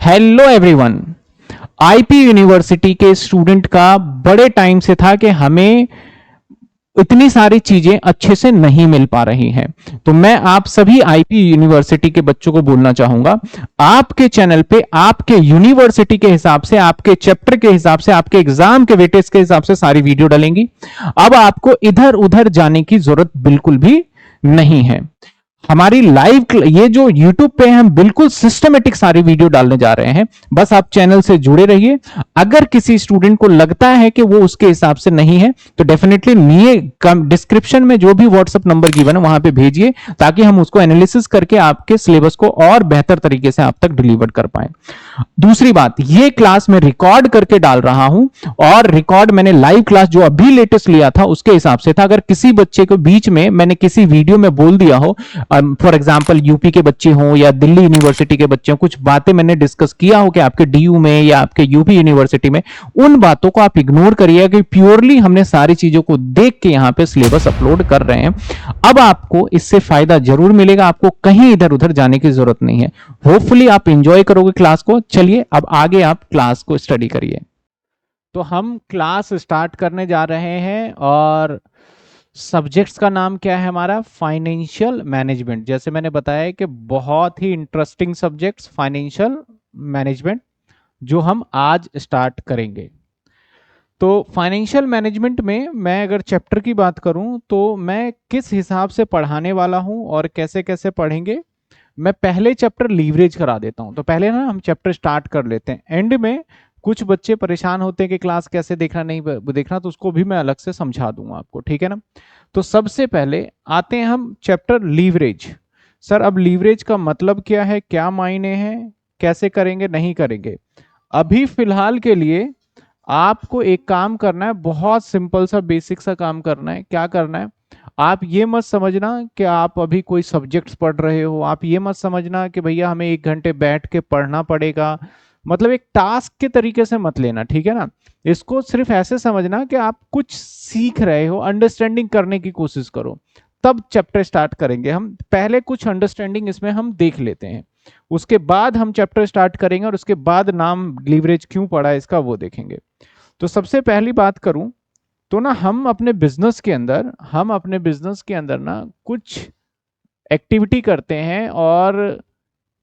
Hello everyone. IP university के student का बड़े टाइम से था कि हमें इतनी सारी चीजें अच्छे से नहीं मिल पा रही हैं। तो मैं आप सभी आईपी यूनिवर्सिटी के बच्चों को बोलना चाहूंगा, आपके चैनल पे आपके यूनिवर्सिटी के हिसाब से, आपके चैप्टर के हिसाब से, आपके एग्जाम के वेटेज के हिसाब से सारी वीडियो डलेंगी। अब आपको इधर उधर जाने की जरूरत बिल्कुल भी नहीं है। हमारी लाइव ये जो YouTube पे हम बिल्कुल सिस्टमेटिक सारी वीडियो डालने जा रहे हैं। बस आप चैनल से जुड़े रहिए। अगर किसी स्टूडेंट को लगता है कि वो उसके हिसाब से नहीं है तो डेफिनेटली डिस्क्रिप्शन में जो भी व्हाट्सएप नंबर गिवन है वहां पे भेजिए, ताकि हम उसको एनालिसिस करके आपके सिलेबस को और बेहतर तरीके से आप तक डिलीवर कर पाए। दूसरी बात, ये क्लास मैं रिकॉर्ड करके डाल रहा हूं और रिकॉर्ड मैंने लाइव क्लास जो अभी लेटेस्ट लिया था उसके हिसाब से था। अगर किसी बच्चे को बीच में मैंने किसी वीडियो में बोल दिया हो, फॉर एग्जांपल यूपी के बच्चे हों या दिल्ली यूनिवर्सिटी के बच्चे हों, कुछ बातें मैंने डिस्कस किया हो कि आपके डीयू में या आपके यूपी यूनिवर्सिटी में, उन बातों को आप इग्नोर करिएगा कि प्योरली हमने सारी चीजों को देख के यहां पे सिलेबस अपलोड कर रहे हैं। अब आपको इससे फायदा जरूर मिलेगा, आपको कहीं इधर उधर जाने की जरूरत नहीं है। होपफुली आप इंजॉय करोगे क्लास को। चलिए अब आगे आप क्लास को स्टडी करिए। तो हम क्लास स्टार्ट करने जा रहे हैं और सब्जेक्ट्स का नाम क्या है हमारा? Financial management. जैसे मैंने बताया कि बहुत ही इंटरेस्टिंग सब्जेक्ट्स फाइनेंशियल मैनेजमेंट जो हम आज स्टार्ट करेंगे। तो फाइनेंशियल मैनेजमेंट में मैं अगर चैप्टर की बात करूं तो मैं किस हिसाब से पढ़ाने वाला हूं और कैसे कैसे पढ़ेंगे, मैं पहले चैप्टर लीवरेज करा देता हूं। तो पहले ना हम चैप्टर स्टार्ट कर लेते हैं। एंड में कुछ बच्चे परेशान होते हैं कि क्लास कैसे देखना नहीं देखना, तो उसको भी मैं अलग से समझा दूंगा आपको, ठीक है ना। तो सबसे पहले आते हैं हम चैप्टर लीवरेज। सर अब लीवरेज का मतलब क्या है, क्या मायने हैं, कैसे करेंगे नहीं करेंगे? अभी फिलहाल के लिए आपको एक काम करना है, बहुत सिंपल सा बेसिक सा काम करना है। क्या करना है, आप ये मत समझना कि आप अभी कोई सब्जेक्ट्स पढ़ रहे हो, आप ये मत समझना कि भैया हमें 1 घंटे बैठ के पढ़ना पड़ेगा, मतलब एक टास्क के तरीके से मत लेना, ठीक है ना। इसको सिर्फ ऐसे समझना कि आप कुछ सीख रहे हो, अंडरस्टैंडिंग करने की कोशिश करो। तब चैप्टर स्टार्ट करेंगे हम। पहले कुछ अंडरस्टैंडिंग इसमें हम देख लेते हैं, उसके बाद हम चैप्टर स्टार्ट करेंगे और उसके बाद नाम लीवरेज क्यों पड़ा इसका वो देखेंगे। तो सबसे पहली बात करूं तो ना हम अपने बिजनेस के अंदर ना कुछ एक्टिविटी करते हैं और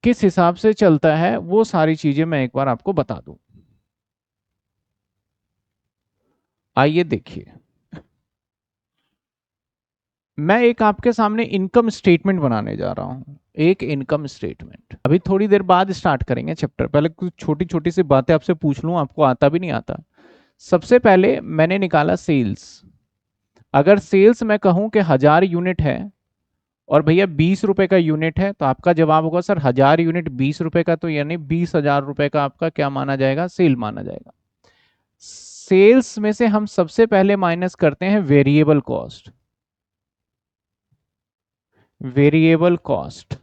किस हिसाब से चलता है वो सारी चीजें मैं एक बार आपको बता दूं। आइए देखिए, मैं एक आपके सामने इनकम स्टेटमेंट बनाने जा रहा हूं। एक इनकम स्टेटमेंट अभी थोड़ी देर बाद स्टार्ट करेंगे चैप्टर। पहले कुछ छोटी छोटी सी बातें आपसे पूछ लूं, आपको आता भी नहीं आता। सबसे पहले मैंने निकाला सेल्स। अगर सेल्स मैं कहूं कि 1000 यूनिट है और भैया 20 रुपए का यूनिट है, तो आपका जवाब होगा सर 1000 यूनिट 20 रुपए का, तो यानी 20,000 रुपए का आपका क्या माना जाएगा? सेल माना जाएगा। सेल्स में से हम सबसे पहले माइनस करते हैं variable cost. Variable cost,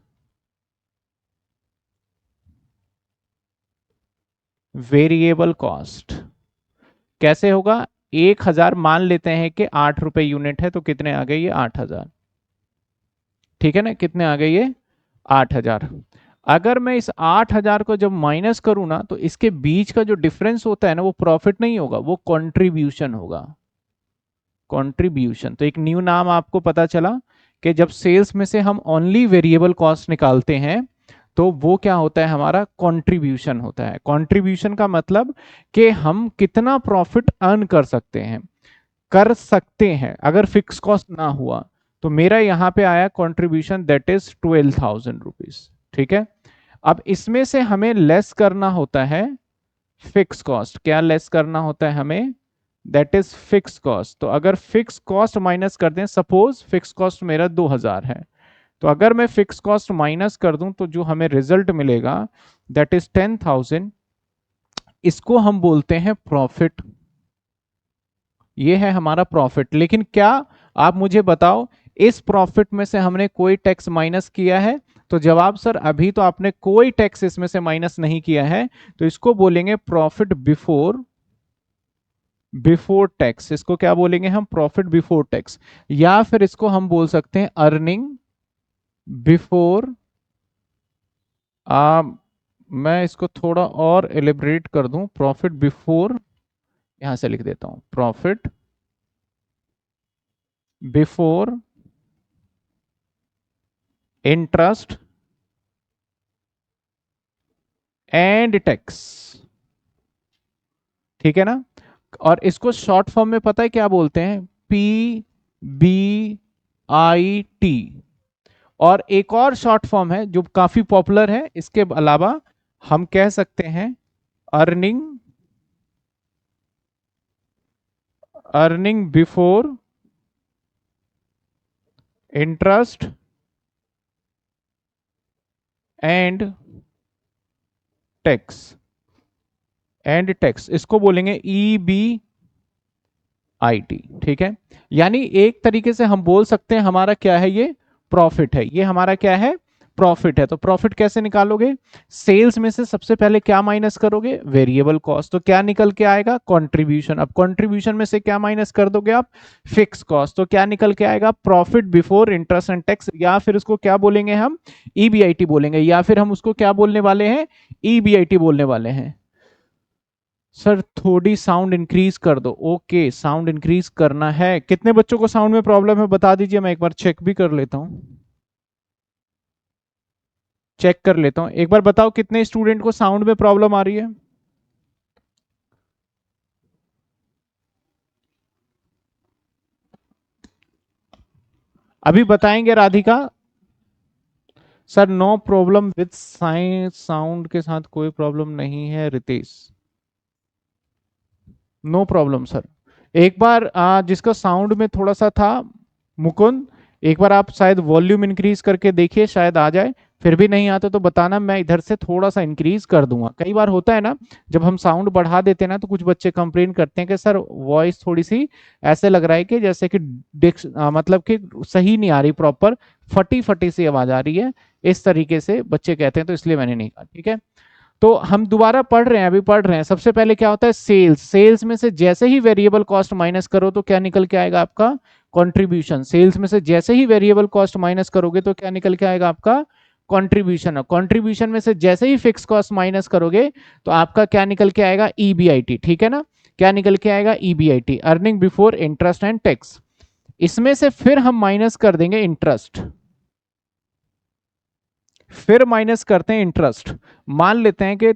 variable cost कैसे होगा? 1000 मान लेते हैं कि 8 रुपए यूनिट है, तो कितने आ गए ये? 8000, ठीक है ना। कितने आ गए ये? 8000। अगर मैं इस 8000 को जब माइनस करूं ना, तो इसके बीच का जो डिफरेंस होता है ना, वो प्रॉफिट नहीं होगा, वो कंट्रीब्यूशन होगा। कंट्रीब्यूशन, तो एक न्यू नाम आपको पता चला कि जब सेल्स में से हम ओनली वेरिएबल कॉस्ट निकालते हैं तो वो क्या होता है? हमारा कंट्रीब्यूशन होता है। कंट्रीब्यूशन का मतलब कि हम कितना प्रॉफिट अर्न कर सकते हैं अगर फिक्स कॉस्ट ना हुआ। तो मेरा यहां पे आया कंट्रीब्यूशन, दैट इज 12,000 रुपीज, ठीक है। अब इसमें से हमें लेस करना होता है फिक्स कॉस्ट। क्या लेस करना होता है हमें? That is fix cost. तो अगर फिक्स कॉस्ट माइनस कर दें, सपोज फिक्स कॉस्ट मेरा 2000 है, तो अगर मैं फिक्स कॉस्ट माइनस कर दूं तो जो हमें रिजल्ट मिलेगा दैट इज 10,000। इसको हम बोलते हैं प्रॉफिट। ये है हमारा प्रॉफिट। लेकिन क्या आप मुझे बताओ, इस प्रॉफिट में से हमने कोई टैक्स माइनस किया है? तो जवाब सर अभी तो आपने कोई टैक्स इसमें से माइनस नहीं किया है, तो इसको बोलेंगे प्रॉफिट बिफोर टैक्स। इसको क्या बोलेंगे हम? Profit before tax. या फिर इसको हम बोल सकते हैं अर्निंग बिफोर मैं इसको थोड़ा और एलिब्रेट कर दूं, प्रॉफिट बिफोर, यहां से लिख देता हूं profit before interest and tax, ठीक है ना। और इसको शॉर्ट फॉर्म में पता है क्या बोलते हैं, PBIT। और एक और शॉर्ट फॉर्म है जो काफी पॉपुलर है इसके अलावा, हम कह सकते हैं earning earning before interest and tax, and tax इसको बोलेंगे EBIT, ठीक है। यानी एक तरीके से हम बोल सकते हैं हमारा क्या है, ये प्रॉफिट है, ये हमारा क्या है, प्रॉफिट है। तो प्रॉफिट कैसे निकालोगे, सेल्स में से सबसे पहले क्या माइनस करोगे, वेरिएबल कॉस्ट, तो क्या निकल के आएगा, कंट्रीब्यूशन। अब कंट्रीब्यूशन में से क्या माइनस कर दोगे आप, फिक्स कॉस्ट, तो क्या निकल के आएगा, profit before interest and tax, या फिर उसको क्या बोलेंगे हम, EBIT बोलेंगे, या फिर हम उसको क्या बोलने वाले हैं, EBIT बोलने वाले हैं। सर थोड़ी साउंड इंक्रीज कर दो, ओके साउंड इंक्रीज करना है। कितने बच्चों को साउंड में प्रॉब्लम है बता दीजिए, मैं एक बार चेक भी कर लेता हूं, चेक कर लेता हूं एक बार, बताओ कितने स्टूडेंट को साउंड में प्रॉब्लम आ रही है। अभी बताएंगे Radhika. Sir no problem with science, sound के साथ कोई प्रॉब्लम नहीं है रितेश, नो प्रॉब्लम सर। एक बार जिसका साउंड में थोड़ा सा था, मुकुंद, एक बार आप शायद वॉल्यूम इंक्रीज करके देखिए, शायद आ जाए। फिर भी नहीं आता तो बताना, मैं इधर से थोड़ा सा इंक्रीज कर दूंगा। कई बार होता है ना, जब हम साउंड बढ़ा देते हैं ना, तो कुछ बच्चे कंप्लेन करते हैं कि सर वॉइस थोड़ी सी ऐसे लग रहा है कि जैसे कि मतलब कि सही नहीं आ रही, प्रॉपर फटी फटी सी आवाज आ रही है, इस तरीके से बच्चे कहते हैं, तो इसलिए मैंने नहीं कहा, ठीक है। तो हम दोबारा पढ़ रहे हैं, अभी पढ़ रहे हैं। सबसे पहले क्या होता है, सेल्स, सेल्स में से जैसे ही वेरिएबल कॉस्ट माइनस करो तो क्या निकल के आएगा आपका, कंट्रीब्यूशन। सेल्स में से जैसे ही वेरिएबल कॉस्ट माइनस करोगे तो क्या निकल के आएगा आपका, कंट्रीब्यूशन। और कंट्रीब्यूशन में से जैसे ही फिक्स कॉस्ट माइनस करोगे तो आपका क्या निकल के आएगा, EBIT, ठीक है ना। क्या निकल के आएगा, EBIT, earning before interest and tax. इसमें से फिर हम माइनस कर देंगे इंटरेस्ट, फिर माइनस करते हैं इंटरेस्ट। मान लेते हैं कि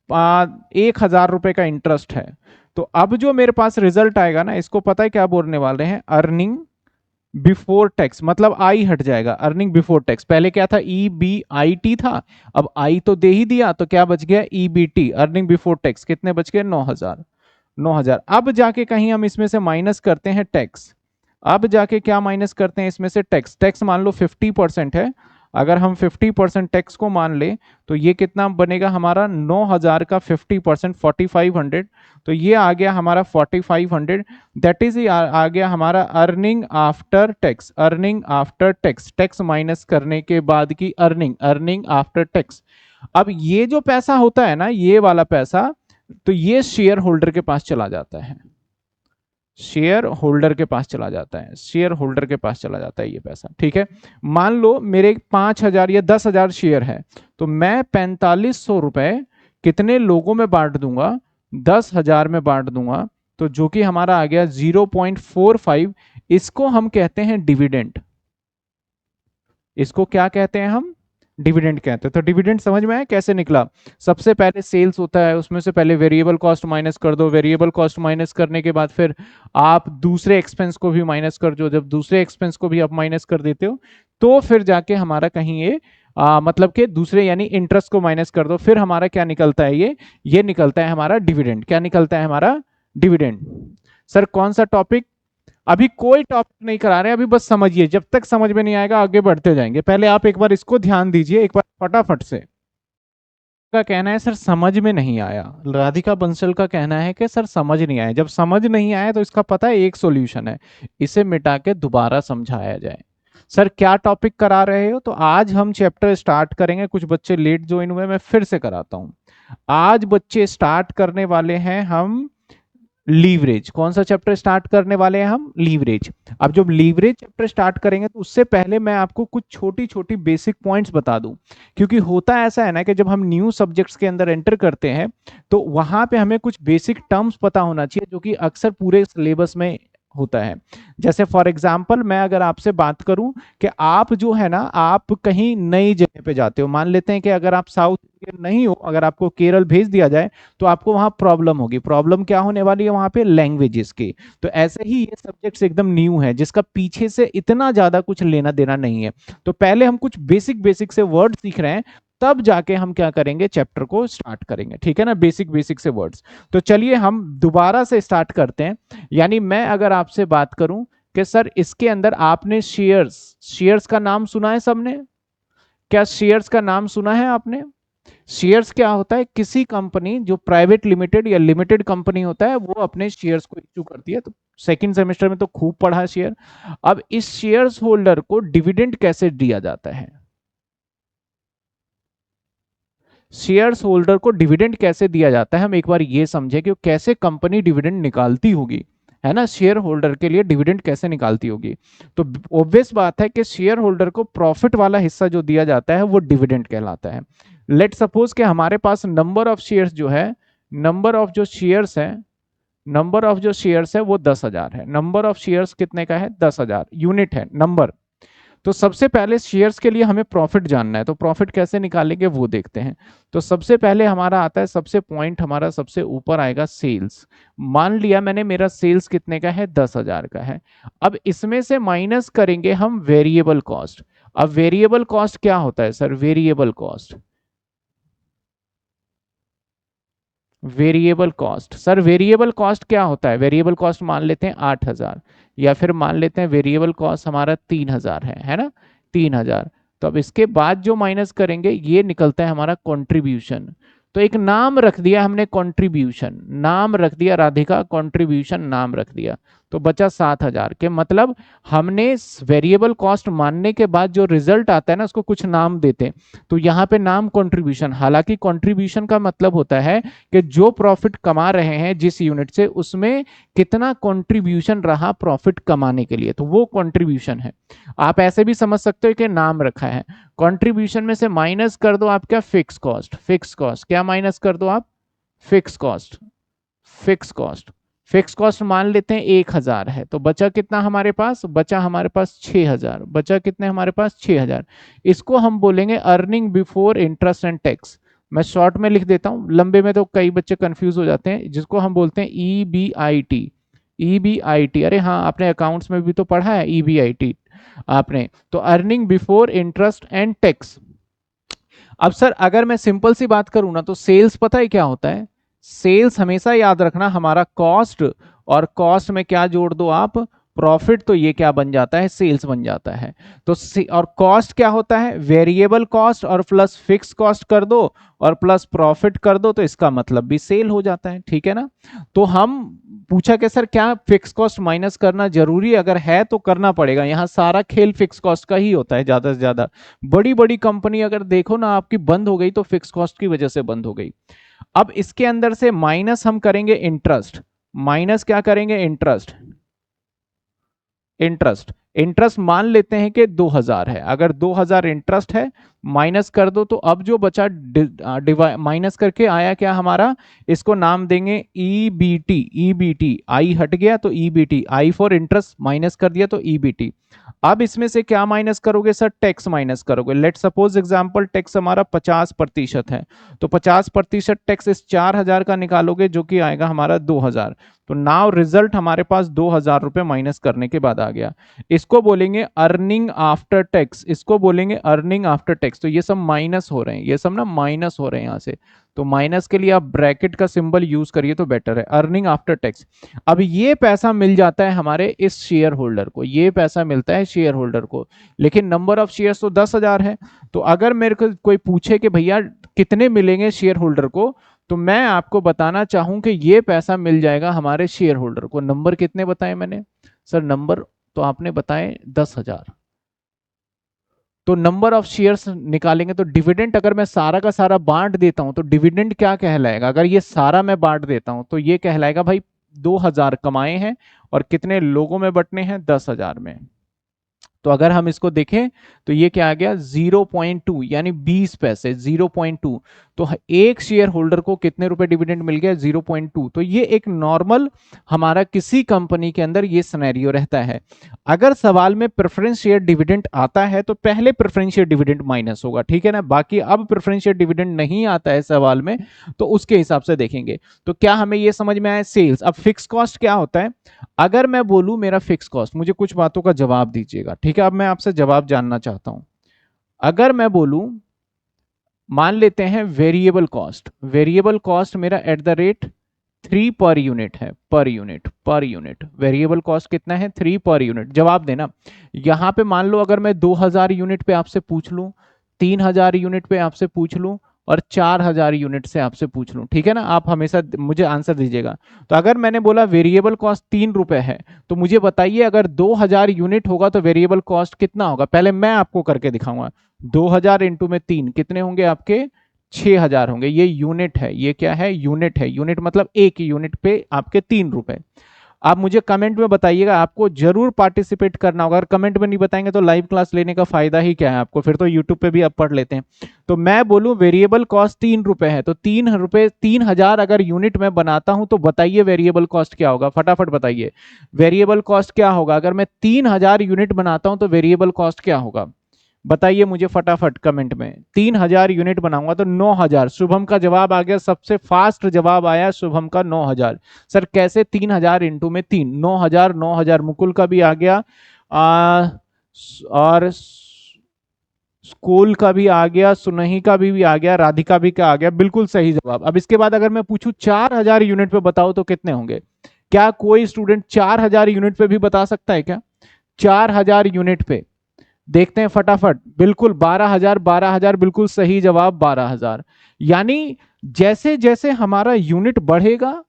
1,000 रुपए का इंटरेस्ट है, तो अब जो मेरे पास रिजल्ट आएगा ना, इसको पता है क्या बोलने वाले हैं, अर्निंग बिफोर टैक्स, मतलब आई हट जाएगा, अर्निंग बिफोर टैक्स। पहले क्या था, EBIT था, अब आई तो दे ही दिया, तो क्या बच गया, EBT, अर्निंग बिफोर टैक्स। कितने बच गए, 9,000, 9,000। अब जाके कहीं हम इसमें से माइनस करते हैं टैक्स, अब जाके क्या माइनस करते हैं इसमें से टैक्स, टैक्स मान लो 50% है, अगर हम 50% टैक्स को मान ले तो ये कितना बनेगा हमारा, 9,000 का 50%, 4,500, तो ये आ गया हमारा 4,500। दैट इज आ गया हमारा earning after tax, earning after tax, tax minus करने के बाद की अर्निंग, अर्निंग आफ्टर टैक्स। अब ये जो पैसा होता है ना, ये वाला पैसा, तो ये शेयर होल्डर के पास चला जाता है, शेयर होल्डर के पास चला जाता है, शेयर होल्डर के पास चला जाता है ये पैसा, ठीक है। मान लो मेरे 5,000 या 10,000 शेयर है, तो मैं 4,500 रुपए कितने लोगों में बांट दूंगा, 10,000 में बांट दूंगा, तो जो कि हमारा आ गया 0.45। इसको हम कहते हैं डिविडेंड, इसको क्या कहते हैं हम, डिविडेंड कहते हैं। तो डिविडेंड समझ में आया कैसे निकला, सबसे पहले सेल्स होता है, उसमें से पहले वेरिएबल कॉस्ट माइनस कर दो, वेरिएबल कॉस्ट माइनस करने के बाद फिर आप दूसरे एक्सपेंस को भी माइनस कर दो, जब दूसरे एक्सपेंस को भी आप माइनस कर देते हो तो फिर जाके हमारा कहीं ये मतलब कि दूसरे यानी इंटरेस्ट को माइनस कर दो, फिर हमारा क्या निकलता है, ये निकलता है हमारा डिविडेंड। क्या निकलता है हमारा, डिविडेंड। सर कौन सा टॉपिक, अभी कोई टॉपिक नहीं करा रहे, अभी बस समझिए, जब तक समझ में नहीं आएगा आगे बढ़ते जाएंगे। पहले आप एक बार इसको ध्यान दीजिए एक बार फटाफट से। का कहना है सर समझ में नहीं आया, राधिका बंसल का कहना है कि सर समझ नहीं आया। जब समझ नहीं आया तो इसका पता है एक सॉल्यूशन है, इसे मिटा के दोबारा समझाया जाए। सर क्या टॉपिक करा रहे हो, तो आज हम चैप्टर स्टार्ट करेंगे, कुछ बच्चे लेट ज्वाइन हुए, मैं फिर से कराता हूं। आज बच्चे स्टार्ट करने वाले हैं हम लीवरेज। कौन सा चैप्टर स्टार्ट करने वाले हैं हम? लीवरेज। अब जब लीवरेज चैप्टर स्टार्ट करेंगे तो उससे पहले मैं आपको कुछ छोटी छोटी बेसिक पॉइंट्स बता दूं, क्योंकि होता ऐसा है ना कि जब हम न्यू सब्जेक्ट्स के अंदर एंटर करते हैं तो वहां पे हमें कुछ बेसिक टर्म्स पता होना चाहिए जो कि अक्सर पूरे सिलेबस में होता है। जैसे फॉर एग्जाम्पल मैं अगर आपसे बात करूं कि आप जो है ना, आप कहीं नई जगह पे जाते हो, मान लेते हैं कि अगर आप साउथ इंडियन नहीं हो, अगर आपको केरल भेज दिया जाए तो आपको वहां प्रॉब्लम होगी। प्रॉब्लम क्या होने वाली है वहां पे? लैंग्वेजेस की। तो ऐसे ही ये सब्जेक्ट्स एकदम न्यू है जिसका पीछे से इतना ज्यादा कुछ लेना देना नहीं है। तो पहले हम कुछ बेसिक बेसिक से वर्ड सीख रहे हैं, तब जाके हम क्या करेंगे, चैप्टर को स्टार्ट करेंगे, ठीक है ना, बेसिक बेसिक से वर्ड्स। तो चलिए हम दोबारा से स्टार्ट करते हैं। यानी मैं अगर आपसे बात करूं कि सर इसके अंदर आपने शेयर्स, शेयर्स का नाम सुना है सबने? क्या शेयर्स का नाम सुना है आपने? शेयर्स क्या होता है? किसी कंपनी जो प्राइवेट लिमिटेड या लिमिटेड कंपनी होता है वो अपने शेयर्स को इश्यू करती है। तो सेकंड सेमेस्टर में तो खूब पढ़ा शेयर। अब इस शेयर्स होल्डर को डिविडेंड कैसे दिया जाता है? शेयर्स होल्डर को डिविडेंड कैसे दिया जाता है, हम एक बार ये समझे कि कैसे कंपनी डिविडेंड निकालती होगी, है ना, शेयर होल्डर के लिए डिविडेंड कैसे निकालती होगी। तो ऑब्वियस बात है कि शेयर होल्डर को प्रॉफिट वाला हिस्सा जो दिया जाता है वो डिविडेंड कहलाता है। लेट सपोज कि हमारे पास नंबर ऑफ शेयर्स जो है, नंबर ऑफ जो शेयर्स है, नंबर ऑफ जो शेयर्स है वो 10,000 है। नंबर ऑफ शेयर्स कितने का है? 10,000 यूनिट है नंबर। तो सबसे पहले शेयर्स के लिए हमें प्रॉफिट जानना है, तो प्रॉफिट कैसे निकालेंगे वो देखते हैं। तो सबसे पहले हमारा आता है, सबसे पॉइंट हमारा सबसे ऊपर आएगा सेल्स। मान लिया मैंने मेरा सेल्स कितने का है? 10,000 का है। अब इसमें से माइनस करेंगे हम वेरिएबल कॉस्ट। अब वेरिएबल कॉस्ट क्या होता है sir? Variable cost, variable cost sir, variable cost क्या होता है? वेरिएबल कॉस्ट मान लेते हैं 8,000, या फिर मान लेते हैं वेरिएबल कॉस्ट हमारा 3,000 है ना, 3,000। तो अब इसके बाद जो माइनस करेंगे ये निकलता है हमारा कंट्रीब्यूशन। तो एक नाम रख दिया हमने कंट्रीब्यूशन, नाम रख दिया राधिका, कंट्रीब्यूशन नाम रख दिया। तो बचा 7,000 के, मतलब हमने वेरिएबल कॉस्ट मानने के बाद जो रिजल्ट आता है ना उसको कुछ नाम देते हैं। तो यहाँ पे नाम कंट्रीब्यूशन, हालांकि कंट्रीब्यूशन का मतलब होता है कि जो प्रॉफिट कमा रहे हैं जिस यूनिट से, उसमें कितना कंट्रीब्यूशन रहा प्रॉफिट कमाने के लिए, तो वो कंट्रीब्यूशन है। आप ऐसे भी समझ सकते हो कि नाम रखा है। कंट्रीब्यूशन में से माइनस कर दो आप क्या? Fix cost. फिक्स कॉस्ट क्या माइनस कर दो आप? Fix cost. Fix cost, fix cost मान लेते हैं 1,000 है। तो बचा कितना हमारे पास? बचा हमारे पास 6,000। बचा कितने हमारे पास? 6,000। इसको हम बोलेंगे earning before interest and tax. मैं शॉर्ट में लिख देता हूं, लंबे में तो कई बच्चे कंफ्यूज हो जाते हैं, जिसको हम बोलते हैं EBIT। EBIT, अरे हाँ आपने अकाउंट्स में भी तो पढ़ा है EBIT आपने। तो earning before interest and tax. अब सर अगर मैं सिंपल सी बात करूं ना, तो सेल्स पता है क्या होता है? सेल्स हमेशा याद रखना हमारा कॉस्ट, और कॉस्ट में क्या जोड़ दो आप? प्रॉफिट। तो ये क्या बन जाता है? सेल्स बन जाता है। तो और कॉस्ट क्या होता है? वेरिएबल कॉस्ट और प्लस फिक्स कॉस्ट कर दो और प्लस प्रॉफिट कर दो, तो इसका मतलब भी सेल हो जाता है, ठीक है ना। तो हम पूछा कि सर क्या फिक्स कॉस्ट माइनस करना जरूरी? अगर है तो करना पड़ेगा, यहाँ सारा खेल फिक्स कॉस्ट का ही होता है ज्यादा से ज्यादा। बड़ी बड़ी कंपनी अगर देखो ना आपकी बंद हो गई तो फिक्स कॉस्ट की वजह से बंद हो गई। अब इसके अंदर से माइनस हम करेंगे इंटरेस्ट। माइनस क्या करेंगे? इंटरेस्ट। इंटरेस्ट, इंटरेस्ट मान लेते हैं कि 2,000 है। अगर 2,000 इंटरेस्ट है, माइनस कर दो, तो अब जो बचा माइनस करके आया क्या हमारा? इसको नाम देंगे EBT। EBT, आई हट गया तो EBT, I for interest minus कर दिया तो EBT। अब इसमें से क्या माइनस करोगे सर? टैक्स माइनस करोगे। लेट सपोज एग्जांपल टैक्स हमारा 50% है, तो 50% टैक्स इस 4,000 का निकालोगे जो कि आएगा हमारा 2,000। तो नाउ रिजल्ट हमारे पास 2,000 रुपए माइनस करने के बाद आ गया। इसको बोलेंगे अर्निंग आफ्टर टैक्स, इसको बोलेंगे अर्निंग आफ्टर टैक्स। तो ये सब माइनस हो रहे हैं, ये सब ना माइनस हो रहे हैं यहाँ से। तो माइनस के लिए आप ब्रैकेट का सिंबल यूज करिए तो बेटर है, अर्निंग आफ्टर टैक्स। अब ये पैसा मिल जाता है हमारे इस शेयर होल्डर को, ये पैसा मिलता है शेयर होल्डर को। लेकिन नंबर ऑफ शेयर्स तो 10,000 है। तो अगर मेरे को कोई पूछे कि भैया कितने मिलेंगे शेयर होल्डर को, तो मैं आपको बताना चाहूं कि ये पैसा मिल जाएगा हमारे शेयर होल्डर को। नंबर कितने बताए मैंने? सर नंबर तो आपने बताए 10,000। तो नंबर ऑफ शेयर्स निकालेंगे तो डिविडेंड अगर मैं सारा का सारा बांट देता हूं तो डिविडेंड क्या कहलाएगा? अगर ये सारा मैं बांट देता हूं तो ये कहलाएगा भाई 2000 कमाए हैं और कितने लोगों में बंटने हैं, 10,000 में। तो अगर हम इसको देखें तो ये क्या आ गया, 0.2 यानी 20 पैसे, 0.2। तो एक शेयर होल्डर को कितने रुपए डिविडेंड मिल गया, 0.2। तो ये एक नॉर्मल हमारा किसी कंपनी के अंदर ये सिनेरियो रहता है। अगर सवाल में प्रेफरेंस शेयर डिविडेंड आता है तो पहले प्रेफरेंस शेयर डिविडेंड माइनस होगा, ठीक है ना। बाकी अब प्रेफरेंस शेयर डिविडेंड नहीं आता है सवाल में, तो उसके हिसाब से देखेंगे। तो क्या हमें ये समझ में आया, सेल्स। अब फिक्स कॉस्ट क्या होता है, अगर मैं बोलूं मेरा फिक्स कॉस्ट, मुझे कुछ बातों का जवाब दीजिएगा, ठीक है। अब मैं आपसे जवाब जानना चाहता हूं। अगर मैं बोलूं, मान लेते हैं वेरिएबल कॉस्ट, वेरिएबल कॉस्ट मेरा at the rate 3 per unit है, per unit, per unit variable cost कितना है, 3 पर यूनिट। जवाब देना। यहां पे मान लो अगर मैं 2000 यूनिट पे आपसे पूछ लूं, 3000 यूनिट पे आपसे पूछ लूं और 4000 यूनिट से आपसे पूछ लूं, ठीक है ना, आप हमेशा मुझे आंसर दीजिएगा। तो अगर मैंने बोला वेरिएबल कॉस्ट 3 रुपए है, तो मुझे बताइए अगर 2000 यूनिट होगा तो वेरिएबल कॉस्ट कितना होगा। पहले मैं आपको करके दिखाऊंगा। 2000 इंटू में 3 कितने होंगे आपके, 6000 होंगे। ये यूनिट है, ये क्या है, यूनिट है। यूनिट मतलब एक यूनिट पे आपके 3 रुपए। आप मुझे कमेंट में बताइएगा, आपको जरूर पार्टिसिपेट करना होगा। अगर कमेंट में नहीं बताएंगे तो लाइव क्लास लेने का फायदा ही क्या है आपको, फिर तो यूट्यूब पे भी आप पढ़ लेते हैं। तो मैं बोलूं वेरिएबल कॉस्ट 3 रुपए है, तो 3 रुपए 3000 अगर यूनिट में बनाता हूं तो बताइए वेरिएबल कॉस्ट क्या होगा, फटाफट बताइए। वेरिएबल कॉस्ट क्या होगा अगर मैं 3000 यूनिट बनाता हूं तो वेरिएबल कॉस्ट क्या होगा, बताइए मुझे फटाफट कमेंट में। 3000 यूनिट बनाऊंगा तो 9000। शुभम का जवाब आ गया, सबसे फास्ट जवाब आया शुभम का, 9000। सर कैसे, 3000 इंटू में 3, 9000, 9000। मुकुल का भी आ गया, और स्कूल का भी आ गया, सुनही का भी आ गया, राधिका भी का आ गया, बिल्कुल सही जवाब। अब इसके बाद अगर मैं पूछूं 4000 यूनिट पे बताओ तो कितने होंगे, क्या कोई स्टूडेंट 4000 यूनिट पे भी बता सकता है क्या, 4000 यूनिट पे देखते हैं फटाफट। बिल्कुल 12000, 12000 बिल्कुल सही जवाब, 12000। यानी जैसे जैसे हमारा यूनिट बढ़ेगा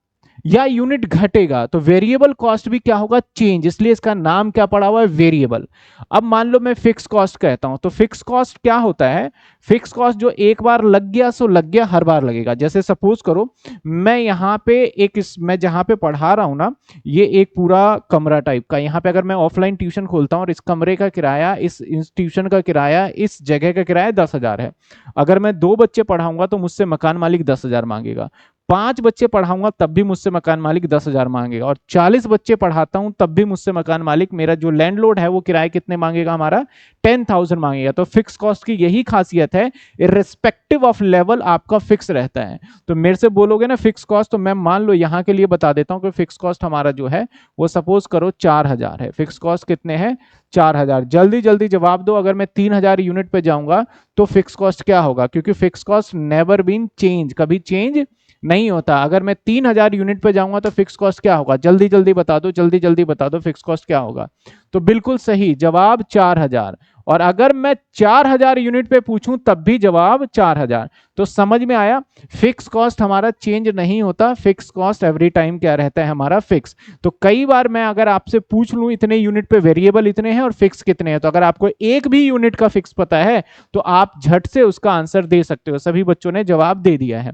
या यूनिट घटेगा तो वेरिएबल कॉस्ट भी क्या होगा, चेंज, इसलिए इसका नाम क्या पड़ा हुआ है, वेरिएबल। अब मान लो मैं फिक्स कॉस्ट कहता हूं, तो फिक्स कॉस्ट क्या होता है, फिक्स कॉस्ट जो एक बार लग गया सो लग गया, हर बार लगेगा। जैसे सपोज करो मैं यहाँ पे मैं जहां पे पढ़ा रहा हूं ना, ये एक पूरा कमरा टाइप का, यहाँ पे अगर मैं ऑफलाइन ट्यूशन खोलता हूँ और इस कमरे का किराया, इस इंस्टीट्यूशन का किराया, इस जगह का किराया 10,000 है। अगर मैं 2 बच्चे पढ़ाऊंगा तो मुझसे मकान मालिक 10,000 मांगेगा। 5 बच्चे पढ़ाऊंगा तब भी मुझसे मकान मालिक 10,000 मांगेगा, और 40 बच्चे पढ़ाता हूं तब भी मुझसे मकान मालिक, मेरा जो लैंडलॉर्ड है वो किराया कितने मांगेगा, हमारा 10,000 मांगेगा। तो फिक्स कॉस्ट की यही खासियत है, इर्रेस्पेक्टिव ऑफ लेवल आपका फिक्स रहता है। तो मेरे से बोलोगे ना फिक्स कॉस्ट, तो मैं मान लो यहां के लिए बता देता हूं कि फिक्स कॉस्ट हमारा जो है वो सपोज करो 4000 है। फिक्स कॉस्ट कितने हैं, 4000। जल्दी जल्दी जवाब दो, अगर मैं 3000 यूनिट पे जाऊंगा तो फिक्स कॉस्ट क्या होगा, क्योंकि fix cost never been change, कभी चेंज नहीं होता। अगर मैं 3000 यूनिट पे जाऊंगा तो फिक्स कॉस्ट क्या होगा, जल्दी जल्दी बता दो, जल्दी जल्दी बता दो, फिक्स कॉस्ट क्या होगा। तो बिल्कुल सही जवाब 4000। और अगर मैं 4000 यूनिट पे पूछूं तब भी जवाब 4000। तो समझ में आया, फिक्स कॉस्ट हमारा चेंज नहीं होता, फिक्स कॉस्ट एवरी टाइम क्या रहता है, हमारा फिक्स। तो कई बार मैं अगर आपसे पूछ लूं इतने यूनिट पे वेरिएबल इतने हैं और फिक्स कितने हैं, तो अगर आपको एक भी यूनिट का फिक्स पता है तो आप झट से उसका आंसर दे सकते हो। सभी बच्चों ने जवाब दे दिया है।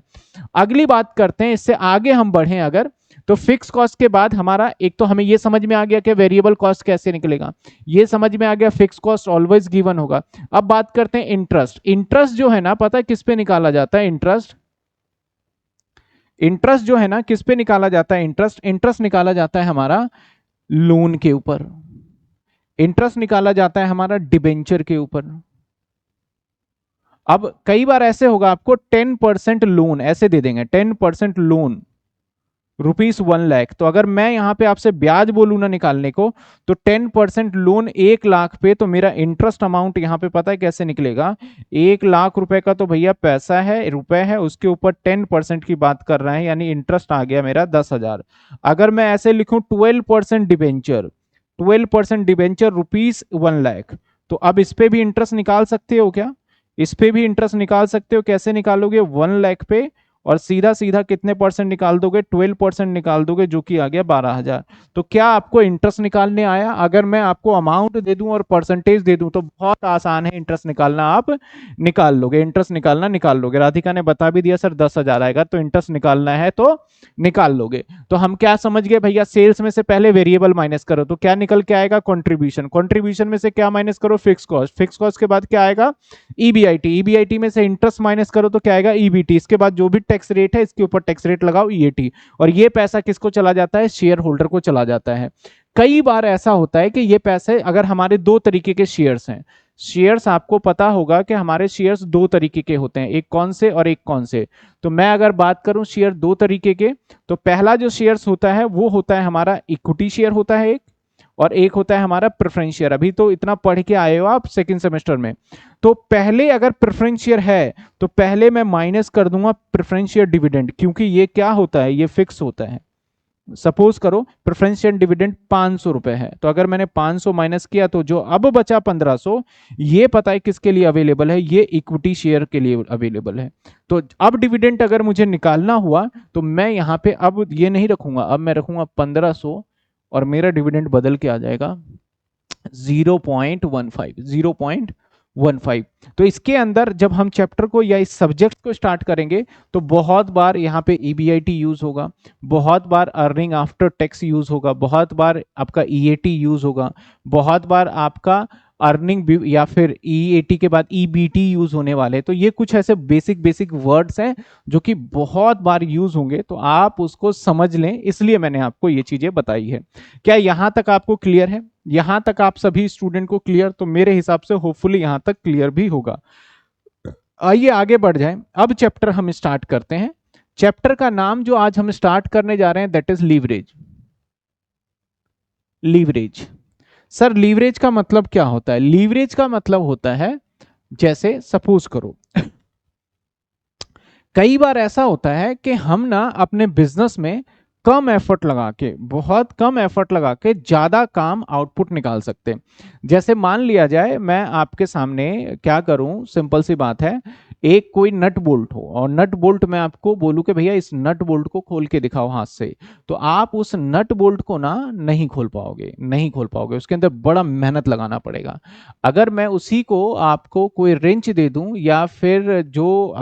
अगली बात करते हैं, इससे आगे हम बढ़े अगर, तो फिक्स कॉस्ट के बाद हमारा एक तो हमें यह समझ में आ गया कि वेरिएबल कॉस्ट कैसे निकलेगा, ये समझ में आ गया फिक्स कॉस्ट ऑलवेज गिवन होगा। अब बात करते हैं इंटरेस्ट। इंटरेस्ट जो है ना, पता है किस पे निकाला जाता है, इंटरेस्ट, इंटरेस्ट जो है ना किस पे निकाला जाता है, इंटरेस्ट, इंटरेस्ट निकाला जाता है हमारा लोन के ऊपर, इंटरेस्ट निकाला जाता है हमारा डिबेंचर के ऊपर। अब कई बार ऐसे होगा आपको 10% लोन ऐसे दे देंगे, 10% लोन ₹1,00,000। तो अगर मैं यहां पे आपसे ब्याज बोलूं ना निकालने को, तो 10% लोन 1,00,000 पे, तो मेरा इंटरेस्ट अमाउंट यहां पे पता है कैसे निकलेगा, 1,00,000 रुपए का तो भैया पैसा है, रुपए है, उसके ऊपर 10% की बात कर रहे हैं, यानी इंटरेस्ट आ गया मेरा 10,000। अगर मैं ऐसे लिखूं 12% डिबेंचर, 12% डिबेंचर ₹1,00,000, तो अब इस पे भी इंटरेस्ट निकाल सकते हो क्या, इस पे भी इंटरेस्ट निकाल सकते हो, कैसे निकालोगे, 1,00,000 पे और सीधा सीधा कितने परसेंट निकाल दोगे, 12% निकाल दोगे, जो कि आ गया 12,000। तो क्या आपको इंटरेस्ट निकालने आया? अगर मैं आपको अमाउंट दे दूं और परसेंटेज दे दूं तो बहुत आसान है, इंटरेस्ट निकालना आप निकाल लोगे, इंटरेस्ट निकालना निकाल लोगे। राधिका ने बता भी दिया सर 10,000 आएगा, तो इंटरेस्ट निकालना है तो निकाल लोगे। तो हम क्या समझ गए भैया, सेल्स में से पहले वेरिएबल माइनस करो तो क्या निकल के आएगा, कंट्रीब्यूशन। कंट्रीब्यूशन में से क्या माइनस करो, फिक्स कॉस्ट। फिक्स कॉस्ट के बाद क्या आएगा, ईबीआईटी। ईबीआईटी में से इंटरेस्ट माइनस करो तो क्या आएगा, ईबीटी। इसके बाद जो भी टैक्स रेट है इसके ऊपर टैक्स रेट लगाओ, ईएटी। और ये पैसा किसको चला जाता है, शेयर होल्डर को चला जाता है। कई बार ऐसा होता है कि ये पैसे, अगर हमारे दो तरीके के शेयर्स हैं, शेयर्स आपको पता होगा कि हमारे शेयर्स दो तरीके के होते हैं, एक कौन से और एक कौन से। तो मैं अगर बात करूं शेयर दो तरीके के, तो पहला जो शेयर्स होता है वो होता है हमारा इक्विटी शेयर होता है एक, और एक होता है हमारा प्रेफरेंस शेयर। अभी तो इतना पढ़ के आए हो आप सेकंड सेमेस्टर में। तो पहले अगर प्रेफरेंस शेयर है तो पहले मैं माइनस कर दूंगा प्रेफरेंस शेयर डिविडेंड, क्योंकि ये क्या होता है, ये फिक्स होता है। सपोज करो प्रेफरेंस शेयर डिविडेंड 500 रुपए है, तो अगर मैंने 500 माइनस किया तो जो अब बचा 1500, ये पता है किसके लिए अवेलेबल है, ये इक्विटी शेयर के लिए अवेलेबल है। तो अब डिविडेंड अगर मुझे निकालना हुआ तो मैं यहां पे अब ये नहीं रखूंगा, अब मैं रखूंगा 1500, और मेरा डिविडेंड बदल के आ जाएगा 0.15। तो इसके अंदर जब हम चैप्टर को या इस सब्जेक्ट को स्टार्ट करेंगे तो बहुत बार यहाँ पे ईबीआईटी यूज होगा, बहुत बार अर्निंग आफ्टर टैक्स यूज होगा, बहुत बार आपका ईएटी यूज होगा, बहुत बार आपका अर्निंग या फिर ईएटी के बाद ईबीटी यूज होने वाले। तो ये कुछ ऐसे बेसिक बेसिक वर्ड्स हैं जो कि बहुत बार यूज होंगे, तो आप उसको समझ लें, इसलिए मैंने आपको ये चीजें बताई है। क्या यहां तक आपको क्लियर है? यहां तक आप सभी स्टूडेंट को क्लियर? तो मेरे हिसाब से होपफुली यहां तक क्लियर भी होगा। आइए आगे बढ़ जाएं। अब चैप्टर हम स्टार्ट करते हैं। चैप्टर का नाम जो आज हम स्टार्ट करने जा रहे हैं that is leverage. Leverage. Sir leverage का मतलब क्या होता है? लीवरेज का मतलब होता है, जैसे सपोज करो कई बार ऐसा होता है कि हम ना अपने बिजनेस में कम एफर्ट लगा के, बहुत कम एफर्ट लगा के ज्यादा काम आउटपुट निकाल सकते हैं। जैसे मान लिया जाए मैं आपके सामने क्या करूं, सिंपल सी बात है, एक कोई नट बोल्ट हो और नट बोल्ट मैं आपको बोलूं कि भैया इस नट बोल्ट को खोल के दिखाओ हाथ से, तो आप उस नट बोल्ट को ना नहीं खोल पाओगे, नहीं खोल पाओगे, उसके अंदर बड़ा मेहनत लगाना पड़ेगा। अगर मैं उसी को आपको कोई रेंच दे दूं या फिर जो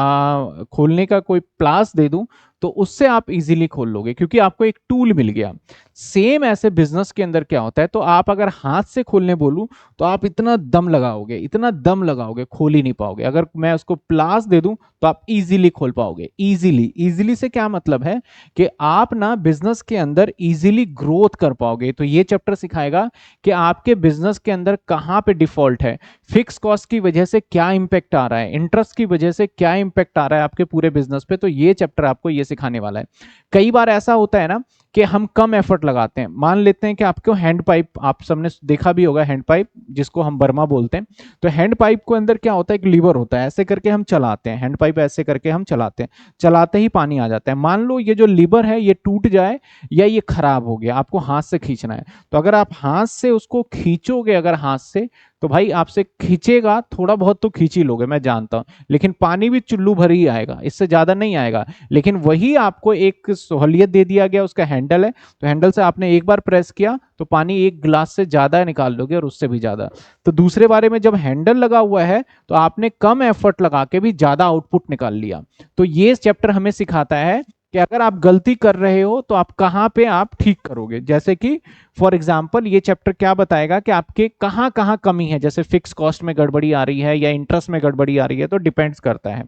खोलने का कोई प्लास दे दूं, तो उससे आप इजीली खोल लोगे क्योंकि आपको एक टूल मिल गया। सेम ऐसे बिजनेस के अंदर क्या होता है, तो आप अगर हाथ से खोलने बोलूं तो आप इतना दम लगाओगे, इतना दम लगाओगे, खोल ही नहीं पाओगे। अगर मैं उसको प्लास दे दूं तो आप इजीली खोल पाओगे। इजीली, इजीली से क्या मतलब है कि आप ना बिजनेस के अंदर इजीली ग्रोथ कर पाओगे। तो ये चैप्टर सिखाएगा कि आपके बिजनेस के अंदर कहां पे डिफॉल्ट है, फिक्स कॉस्ट की वजह से क्या इंपैक्ट आ रहा है, इंटरेस्ट की वजह से क्या इंपैक्ट आ रहा है आपके पूरे बिजनेस पे। तो ये चैप्टर आपको ये सिखाने वाला है। कई बार ऐसा होता है ना कि हम कम एफर्ट लगाते हैं। मान लेते हैं कि आपको हैंड पाइप, आप सबने देखा भी होगा हैंड पाइप जिसको हम बर्मा बोलते हैं, तो हैंड पाइप को अंदर क्या होता है, एक लीवर होता है, ऐसे करके हम चलाते हैं हैंड पाइप, ऐसे करके हम चलाते हैं, चलाते ही पानी आ जाता है। मान लो ये जो लीवर है ये टूट जाए या ये खराब हो गया, आपको हाथ से खींचना है, तो अगर आप हाथ से उसको खींचोगे, अगर हाथ से, तो भाई आपसे खींचेगा, थोड़ा बहुत तो खींच ही लोगे मैं जानता हूं, लेकिन पानी भी चुल्लू भर ही आएगा, इससे ज्यादा नहीं आएगा। लेकिन वही आपको एक सहूलियत दे दिया गया, उसका हैंडल है, तो हैंडल से आपने एक बार प्रेस किया तो पानी एक गिलास से ज्यादा निकाल लोगे और उससे भी ज्यादा। तो दूसरे बारे में जब हैंडल लगा हुआ है तो आपने कम एफर्ट लगा के भी ज्यादा आउटपुट निकाल लिया। तो ये चैप्टर हमें सिखाता है कि अगर आप गलती कर रहे हो तो आप कहां पे आप ठीक करोगे। जैसे कि फॉर एग्जांपल ये चैप्टर क्या बताएगा कि आपके कहां कहां कमी है, जैसे फिक्स कॉस्ट में गड़बड़ी आ रही है या इंटरेस्ट में गड़बड़ी आ रही है, तो डिपेंड्स करता है।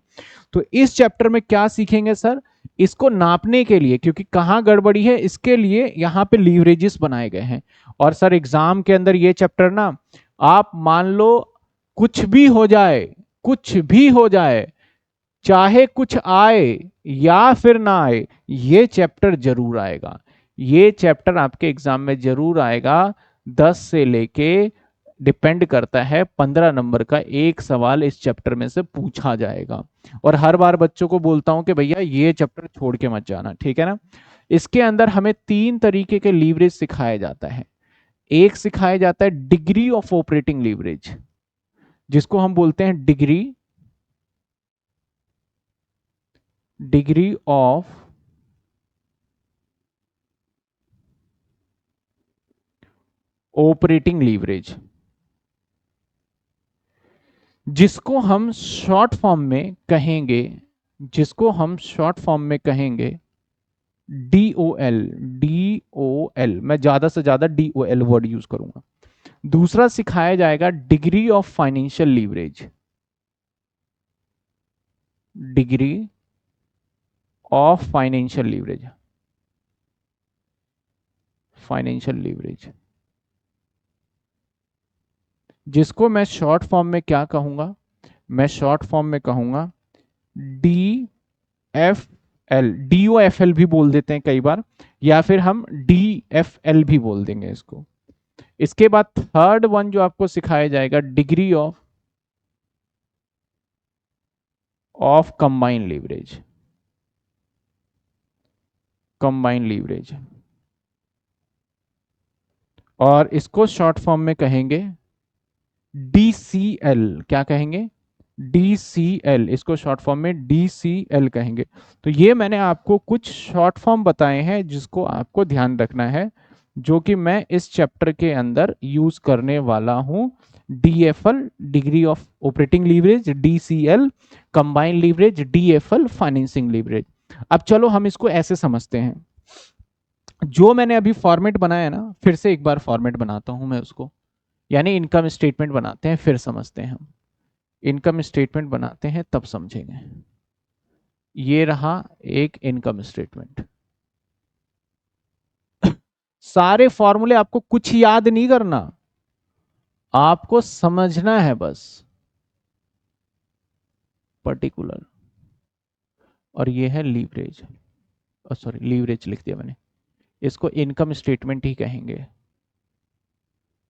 तो इस चैप्टर में क्या सीखेंगे सर, इसको नापने के लिए, क्योंकि कहां गड़बड़ी है इसके लिए यहां पे लीवरेजेस बनाए गए हैं। और सर एग्जाम के अंदर ये चैप्टर ना, आप मान लो कुछ भी हो जाए, कुछ भी हो जाए, चाहे कुछ आए या फिर ना आए, ये चैप्टर जरूर आएगा। ये चैप्टर आपके एग्जाम में जरूर आएगा। 10 से लेके डिपेंड करता है 15 नंबर का एक सवाल इस चैप्टर में से पूछा जाएगा। और हर बार बच्चों को बोलता हूं कि भैया ये चैप्टर छोड़ के मत जाना, ठीक है ना। इसके अंदर हमें 3 तरीके के लीवरेज सिखाया जाता है। एक सिखाया जाता है डिग्री ऑफ ऑपरेटिंग लीवरेज, जिसको हम बोलते हैं degree degree of operating leverage, जिसको हम शॉर्ट फॉर्म में कहेंगे, जिसको हम शॉर्ट फॉर्म में कहेंगे DOL। DOL, मैं ज्यादा से ज्यादा DOL वर्ड यूज करूंगा। दूसरा सिखाया जाएगा degree of financial leverage, degree of financial leverage, financial leverage, जिसको मैं शॉर्ट फॉर्म में क्या कहूंगा, मैं शॉर्ट फॉर्म में कहूंगा DFL, DOFL भी बोल देते हैं कई बार, या फिर हम DFL भी बोल देंगे इसको। इसके बाद थर्ड वन जो आपको सिखाया जाएगा degree of combine leverage, combine leverage, और इसको शॉर्ट फॉर्म में कहेंगे DCL। क्या कहेंगे? DCL, इसको शॉर्ट फॉर्म में DCL कहेंगे। तो ये मैंने आपको कुछ शॉर्ट फॉर्म बताए हैं जिसको आपको ध्यान रखना है, जो कि मैं इस चैप्टर के अंदर यूज करने वाला हूं। DFL, degree of operating leverage, DCL combine leverage, DFL financing leverage. अब चलो हम इसको ऐसे समझते हैं। जो मैंने अभी फॉर्मेट बनाया ना, फिर से एक बार फॉर्मेट बनाता हूं मैं उसको, यानी इनकम स्टेटमेंट बनाते हैं फिर समझते हैं हम। इनकम स्टेटमेंट बनाते हैं तब समझेंगे। ये रहा एक इनकम स्टेटमेंट। सारे फॉर्मूले आपको कुछ याद नहीं करना, आपको समझना है बस, पर्टिकुलर। और ये है लीवरेज, सॉरी लीवरेज लिख दिया मैंने, इसको इनकम स्टेटमेंट ही कहेंगे,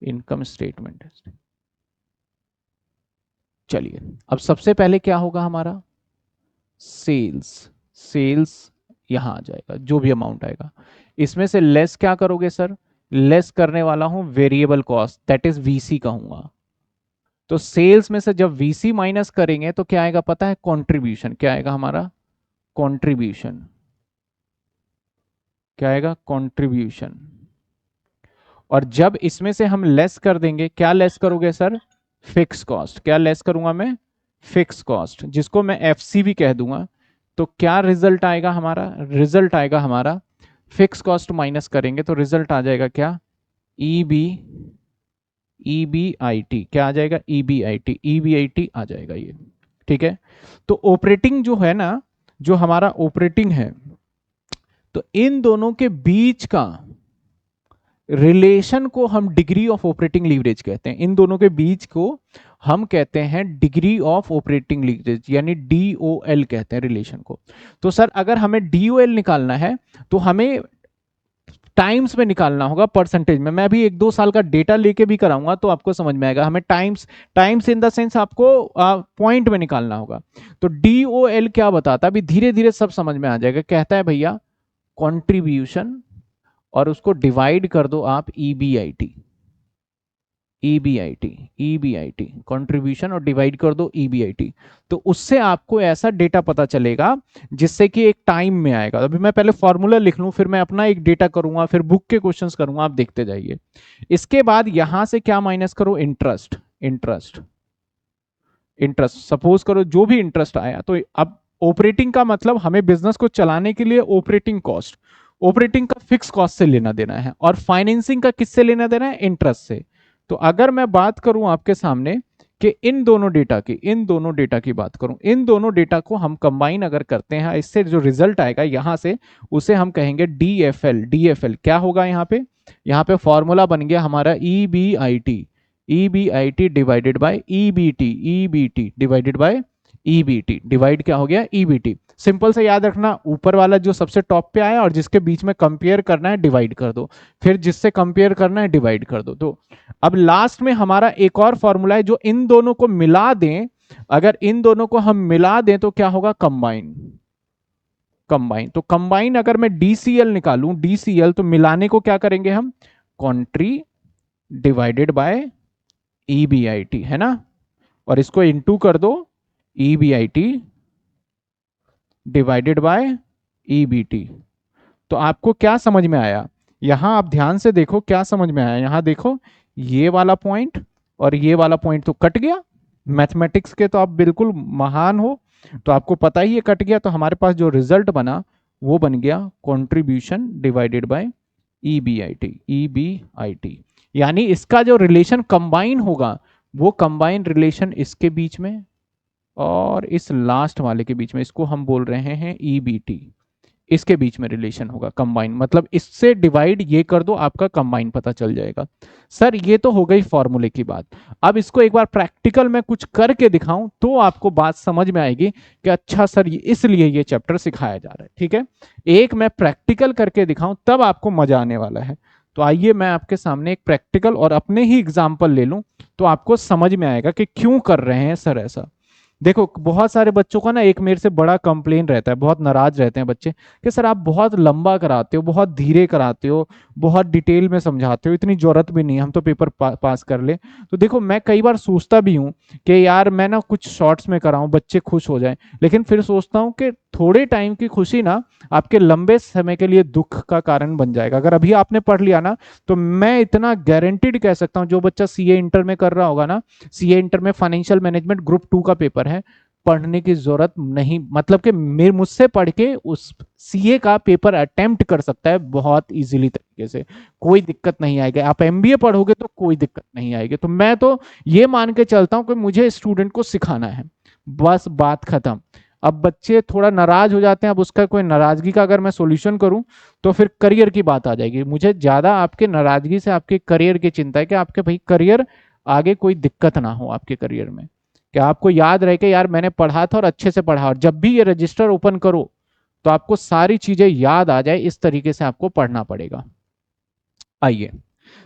इनकम स्टेटमेंट। चलिए, अब सबसे पहले क्या होगा हमारा, सेल्स। सेल्स यहां आ जाएगा, जो भी अमाउंट आएगा इसमें से लेस क्या करोगे सर, लेस करने वाला हूं variable cost, that is VC कहूंगा। तो सेल्स में से जब VC माइनस करेंगे तो क्या आएगा पता है, कंट्रीब्यूशन। क्या आएगा हमारा, कंट्रीब्यूशन। क्या आएगा, कंट्रीब्यूशन। और जब इसमें से हम लेस कर देंगे, क्या लेस करोगे सर, फिक्स कॉस्ट। क्या लेस करूंगा मैं, फिक्स कॉस्ट, जिसको मैं FC भी कह दूंगा। तो क्या रिजल्ट आएगा हमारा, रिजल्ट आएगा हमारा, फिक्स कॉस्ट माइनस करेंगे तो रिजल्ट आ जाएगा क्या, EBIT। क्या आ जाएगा, EBIT आ जाएगा ये। ठीक है, तो ऑपरेटिंग जो है ना, जो हमारा ऑपरेटिंग है, तो इन दोनों के बीच का रिलेशन को हम डिग्री ऑफ ऑपरेटिंग लीवरेज कहते हैं। इन दोनों के बीच को हम कहते हैं डिग्री ऑफ ऑपरेटिंग लीवरेज, यानी DOL कहते हैं रिलेशन को। तो सर अगर हमें DOL निकालना है तो हमें टाइम्स में निकालना होगा, परसेंटेज में। मैं अभी 1-2 साल का डेटा लेके भी कराऊंगा तो आपको समझ में आएगा। हमें times, times in the sense आपको पॉइंट में निकालना होगा। तो DOL क्या बताता है, अभी धीरे धीरे सब समझ में आ जाएगा। कहता है भैया कंट्रीब्यूशन, और उसको डिवाइड कर दो आप EBIT, EBIT कंट्रीब्यूशन, और डिवाइड कर दो EBIT। तो उससे आपको ऐसा डेटा पता चलेगा जिससे कि एक टाइम में आएगा। अभी मैं पहले फॉर्मूला लिख लूं, फिर मैं अपना एक डेटा करूंगा, फिर बुक के क्वेश्चंस करूंगा, आप देखते जाइए। इसके बाद यहां से क्या माइनस करो, इंटरेस्ट। इंटरेस्ट, इंटरेस्ट सपोज करो जो भी इंटरेस्ट आया, तो अब ऑपरेटिंग का मतलब हमें बिजनेस को चलाने के लिए ऑपरेटिंग कॉस्ट, ऑपरेटिंग का फिक्स कॉस्ट से लेना देना है, और फाइनेंसिंग का किससे लेना देना है, इंटरेस्ट से। तो अगर मैं बात करूं आपके सामने कि इन दोनों डेटा की, इन दोनों डेटा की बात करूं, इन दोनों डेटा को हम कंबाइन अगर करते हैं, इससे जो रिजल्ट आएगा यहां से, उसे हम कहेंगे DFL। DFL क्या होगा, यहाँ पे फॉर्मूला बन गया हमारा EBIT divided by EBT divided by EBT, divide क्या हो गया, EBT। सिंपल से याद रखना, ऊपर वाला जो सबसे टॉप पे आया और जिसके बीच में कंपेयर करना है डिवाइड कर दो, फिर जिससे कंपेयर करना है डिवाइड कर दो। तो अब लास्ट में हमारा एक और फॉर्मूला है जो इन दोनों को मिला दें, अगर इन दोनों को हम मिला दें तो क्या होगा, कंबाइन। कंबाइन, तो कंबाइन अगर मैं DCL निकालूं, DCL तो मिलाने को क्या करेंगे हम, कॉन्ट्री डिवाइडेड बाय EBIT, है ना, और इसको इनटू कर दो EBIT डिवाइडेड बाय ईबीटी। तो आपको क्या समझ में आया? यहां आप ध्यान से देखो क्या समझ में आया। यहां देखो, ये वाला पॉइंट और ये वाला पॉइंट तो कट गया। मैथमेटिक्स के तो आप बिल्कुल महान हो, तो आपको पता ही ये कट गया। तो हमारे पास जो रिजल्ट बना वो बन गया contribution divided by EBIT. EBIT यानी इसका जो रिलेशन कंबाइन होगा वो कंबाइन रिलेशन इसके बीच में और इस लास्ट वाले के बीच में, इसको हम बोल रहे हैं ईबीटी। इसके बीच में रिलेशन होगा कंबाइन, मतलब इससे डिवाइड ये कर दो, आपका कंबाइन पता चल जाएगा। सर ये तो हो गई फॉर्मूले की बात। अब इसको एक बार प्रैक्टिकल में कुछ करके दिखाऊं तो आपको बात समझ में आएगी कि अच्छा सर इसलिए ये चैप्टर सिखाया जा रहा है। ठीक है, एक मैं प्रैक्टिकल करके दिखाऊं तब आपको मजा आने वाला है। तो आइए मैं आपके सामने एक प्रैक्टिकल और अपने ही एग्जाम्पल ले लूं तो आपको समझ में आएगा कि क्यों कर रहे हैं सर ऐसा। देखो बहुत सारे बच्चों का ना एक मेरे से बड़ा कंप्लेन रहता है, बहुत नाराज रहते हैं बच्चे कि सर आप बहुत लंबा कराते हो, बहुत धीरे कराते हो, बहुत डिटेल में समझाते हो, इतनी जरूरत भी नहीं, हम तो पेपर पास कर ले। तो देखो मैं कई बार सोचता भी हूँ कि यार मैं ना कुछ शॉर्ट्स में कराऊं, बच्चे खुश हो जाएं, लेकिन फिर सोचता हूँ कि थोड़े टाइम की खुशी ना आपके लंबे समय के लिए दुख का कारण बन जाएगा। अगर अभी आपने पढ़ लिया ना तो मैं इतना गारंटीड कह सकता हूँ, जो बच्चा सीए इंटर में कर रहा होगा ना, सीए इंटर में फाइनेंशियल मैनेजमेंट ग्रुप 2 का पेपर है, पढ़ने की जरूरत नहीं, मतलब कि मेरे मुझसे पढ़ के उस सीए का पेपर अटेम्प्ट कर सकता है बहुत इजीली तरीके से, कोई दिक्कत नहीं आएगी। आप एमबीए पढ़ोगे तो कोई दिक्कत नहीं आएगी। तो मैं तो ये मान के चलता हूं कि मुझे स्टूडेंट को सिखाना है, बस बात खत्म। अब बच्चे थोड़ा नाराज हो जाते हैं, अब उसका कोई नाराजगी का अगर मैं सॉल्यूशन करूं तो फिर करियर की बात आ जाएगी। मुझे ज्यादा आपके नाराजगी से आपके करियर की चिंता है कि आपके भाई करियर आगे कोई दिक्कत ना हो आपके करियर में, कि आपको याद रहे कि यार मैंने पढ़ा था और अच्छे से पढ़ा, और जब भी ये रजिस्टर ओपन करो तो आपको सारी चीजें याद आ जाए, इस तरीके से आपको पढ़ना पड़ेगा। आइए,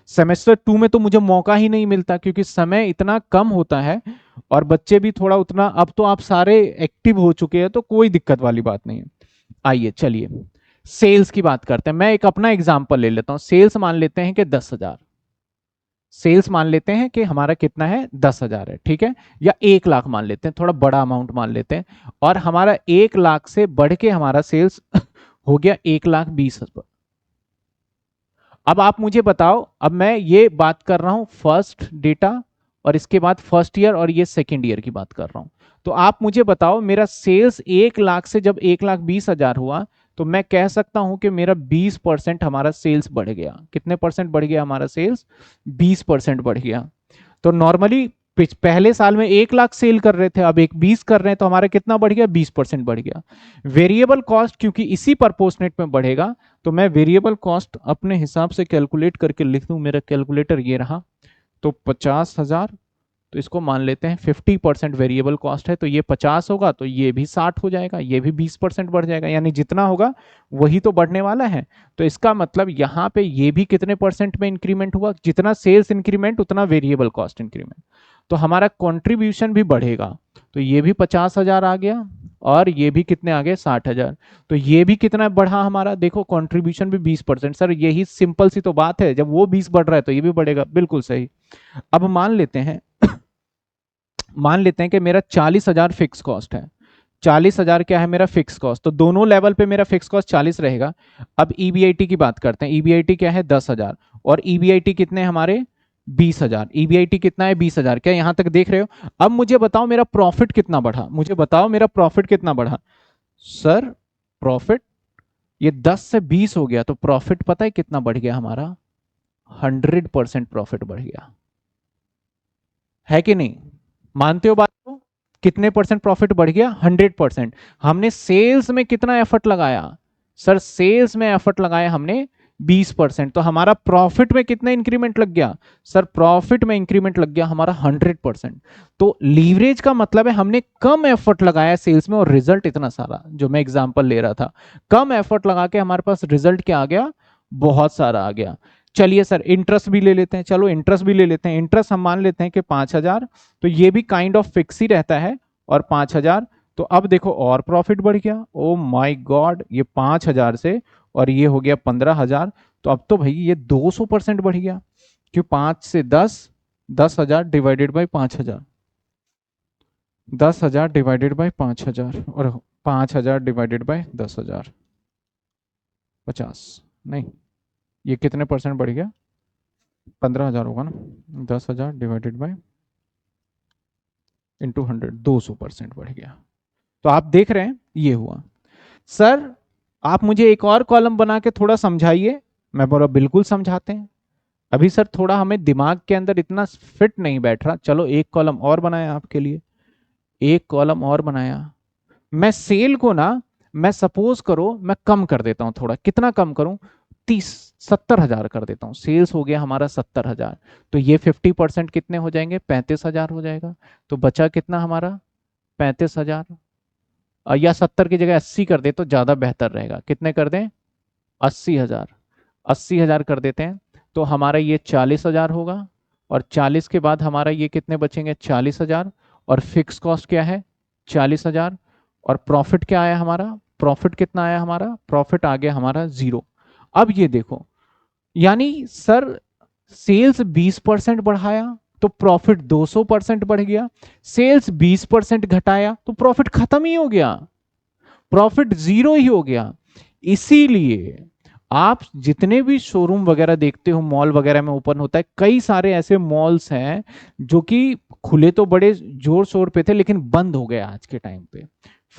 सेमेस्टर 2 में तो मुझे मौका ही नहीं मिलता क्योंकि समय इतना कम होता है और बच्चे भी थोड़ा उतना, अब तो आप सारे एक्टिव हो चुके हैं तो कोई दिक्कत वाली बात नहीं है। आइए चलिए सेल्स की बात करते हैं। मैं एक अपना एग्जांपल ले लेता हूं। सेल्स मान लेते हैं कि 10,000, सेल्स मान लेते हैं कि हमारा कितना है 10,000 है, ठीक है, या 1 लाख मान लेते हैं, थोड़ा बड़ा अमाउंट मान लेते हैं, और हमारा 1 लाख से बढ़ के हमारा सेल्स हो गया 1,20,000। अब आप मुझे बताओ, अब मैं ये बात कर रहा हूं फर्स्ट डेटा और इसके बाद फर्स्ट ईयर और ये सेकेंड ईयर की बात कर रहा हूं। तो आप मुझे बताओ मेरा सेल्स 1 लाख से जब 1,20,000 हुआ तो मैं कह सकता हूं कि मेरा 20% हमारा सेल्स बढ़ गया। कितने परसेंट बढ़ गया हमारा सेल्स? 20% बढ़ गया। तो नॉर्मली पहले साल में 1 लाख सेल कर रहे थे, अब एक 20 कर रहे हैं, तो हमारा कितना बढ़ गया? 20% बढ़ गया। वेरिएबल कॉस्ट क्योंकि इसी परपोर्शनेट में बढ़ेगा, तो मैं वेरिएबल कॉस्ट अपने हिसाब से कैलकुलेट करके लिख दूं। मेरा कैलकुलेटर ये रहा, तो 50,000, तो इसको मान लेते हैं 50% वेरिएबल कॉस्ट है, तो ये 50 होगा, तो ये भी 60 हो जाएगा, ये भी 20% बढ़ जाएगा, यानी जितना होगा वही तो बढ़ने वाला है। तो इसका मतलब यहाँ पे ये भी कितने परसेंट में इंक्रीमेंट हुआ? जितना सेल्स इंक्रीमेंट उतना वेरिएबल कॉस्ट इंक्रीमेंट, तो हमारा कॉन्ट्रीब्यूशन भी बढ़ेगा। तो ये भी 50,000 आ गया और ये भी कितने आ गए? 60,000। तो ये भी कितना बढ़ा हमारा? देखो कॉन्ट्रीब्यूशन भी 20%। सर यही सिंपल सी तो बात है, जब वो 20 बढ़ रहा है तो ये भी बढ़ेगा, बिल्कुल सही। अब मान लेते हैं मान लेते हैं कि मेरा 40,000 फिक्स कॉस्ट है। 40,000 क्या है मेरा फिक्स कॉस्ट, तो दोनों लेवल पे मेरा फिक्स कॉस्ट 40 रहेगा। अब ईबीआईटी की बात करते हैं। ईबीआईटी क्या है? 10,000, और ईबीआईटी कितने हमारे? 20,000। ईबीआईटी कितना है? 20,000। क्या यहां तक देख रहे हो? अब मुझे बताओ मेरा प्रॉफिट कितना बढ़ा, मुझे बताओ मेरा प्रॉफिट कितना बढ़ा। सर प्रॉफिट ये 10 से 20 हो गया, तो प्रॉफिट पता है कितना बढ़ गया हमारा? 100% प्रॉफिट बढ़ गया, है कि नहीं? मानते हो बात को? कितने परसेंट प्रॉफिट बढ़ गया? 100%। हमने सेल्स में कितना एफर्ट लगाया? सर सेल्स में एफर्ट लगाया हमने 20%, तो हमारा प्रॉफिट में कितना इंक्रीमेंट लग गया? सर प्रॉफिट में इंक्रीमेंट लग गया हमारा 100%। तो लीवरेज का मतलब है हमने कम एफर्ट लगाया सेल्स में और रिजल्ट इतना सारा, जो मैं एग्जांपल ले रहा था, कम एफर्ट लगा के हमारे पास रिजल्ट क्या आ गया? बहुत सारा आ गया। चलिए सर इंटरेस्ट भी ले लेते हैं, चलो इंटरेस्ट भी ले लेते हैं। इंटरेस्ट हम मान लेते हैं कि 5,000, तो ये भी काइंड ऑफ फिक्स ही रहता है, और 5,000। तो अब देखो और प्रॉफिट बढ़ गया, ओ माय गॉड, ये 5,000 से और ये हो गया 15,000। तो अब तो भाई ये 200% बढ़ गया, क्यों? 5 से 10, 10,000 डिवाइडेड बाई 5,000, 10,000 डिवाइडेड बाई 5,000, और 5,000 डिवाइडेड बाय 10,000, 50 नहीं, ये कितने परसेंट बढ़ गया? 15,000 होगा ना। 10,000 डिवाइडेड बाय इंटू 100, 200% बढ़ गया। तो आप देख रहे हैं ये हुआ। सर आप मुझे एक और कॉलम बना के थोड़ा समझाइए। मैं बोला बिल्कुल समझाते हैं। अभी सर थोड़ा हमें दिमाग के अंदर इतना फिट नहीं बैठ रहा। चलो एक कॉलम और बनाया आपके लिए, एक कॉलम और बनाया। मैं सेल को ना, मैं सपोज करो मैं कम कर देता हूं थोड़ा। कितना कम करूं? 70,000 कर देता हूं। सेल्स हो गया हमारा 70,000, तो ये 50% कितने हो जाएंगे? 35,000 हो जाएगा। तो बचा कितना हमारा? 35,000। या 70 की जगह 80 कर दे तो ज्यादा बेहतर रहेगा। कितने कर दें? 80,000। 80,000 कर देते हैं तो हमारा ये 40,000 होगा। और 40 के बाद हमारा ये कितने बचेंगे? 40,000। और फिक्स कॉस्ट क्या है? 40,000। और प्रॉफिट क्या आया हमारा? प्रॉफिट कितना आया हमारा? प्रॉफिट आ गया हमारा 0। अब ये देखो, यानी सर सेल्स 20% बढ़ाया तो प्रॉफिट 200% बढ़ गया। सेल्स 20% घटाया तो प्रॉफिट खत्म ही हो गया, प्रॉफिट 0 ही हो गया। इसीलिए आप जितने भी शोरूम वगैरह देखते हो, मॉल वगैरह में ओपन होता है, कई सारे ऐसे मॉल्स हैं जो कि खुले तो बड़े जोर शोर पे थे लेकिन बंद हो गए आज के टाइम पे।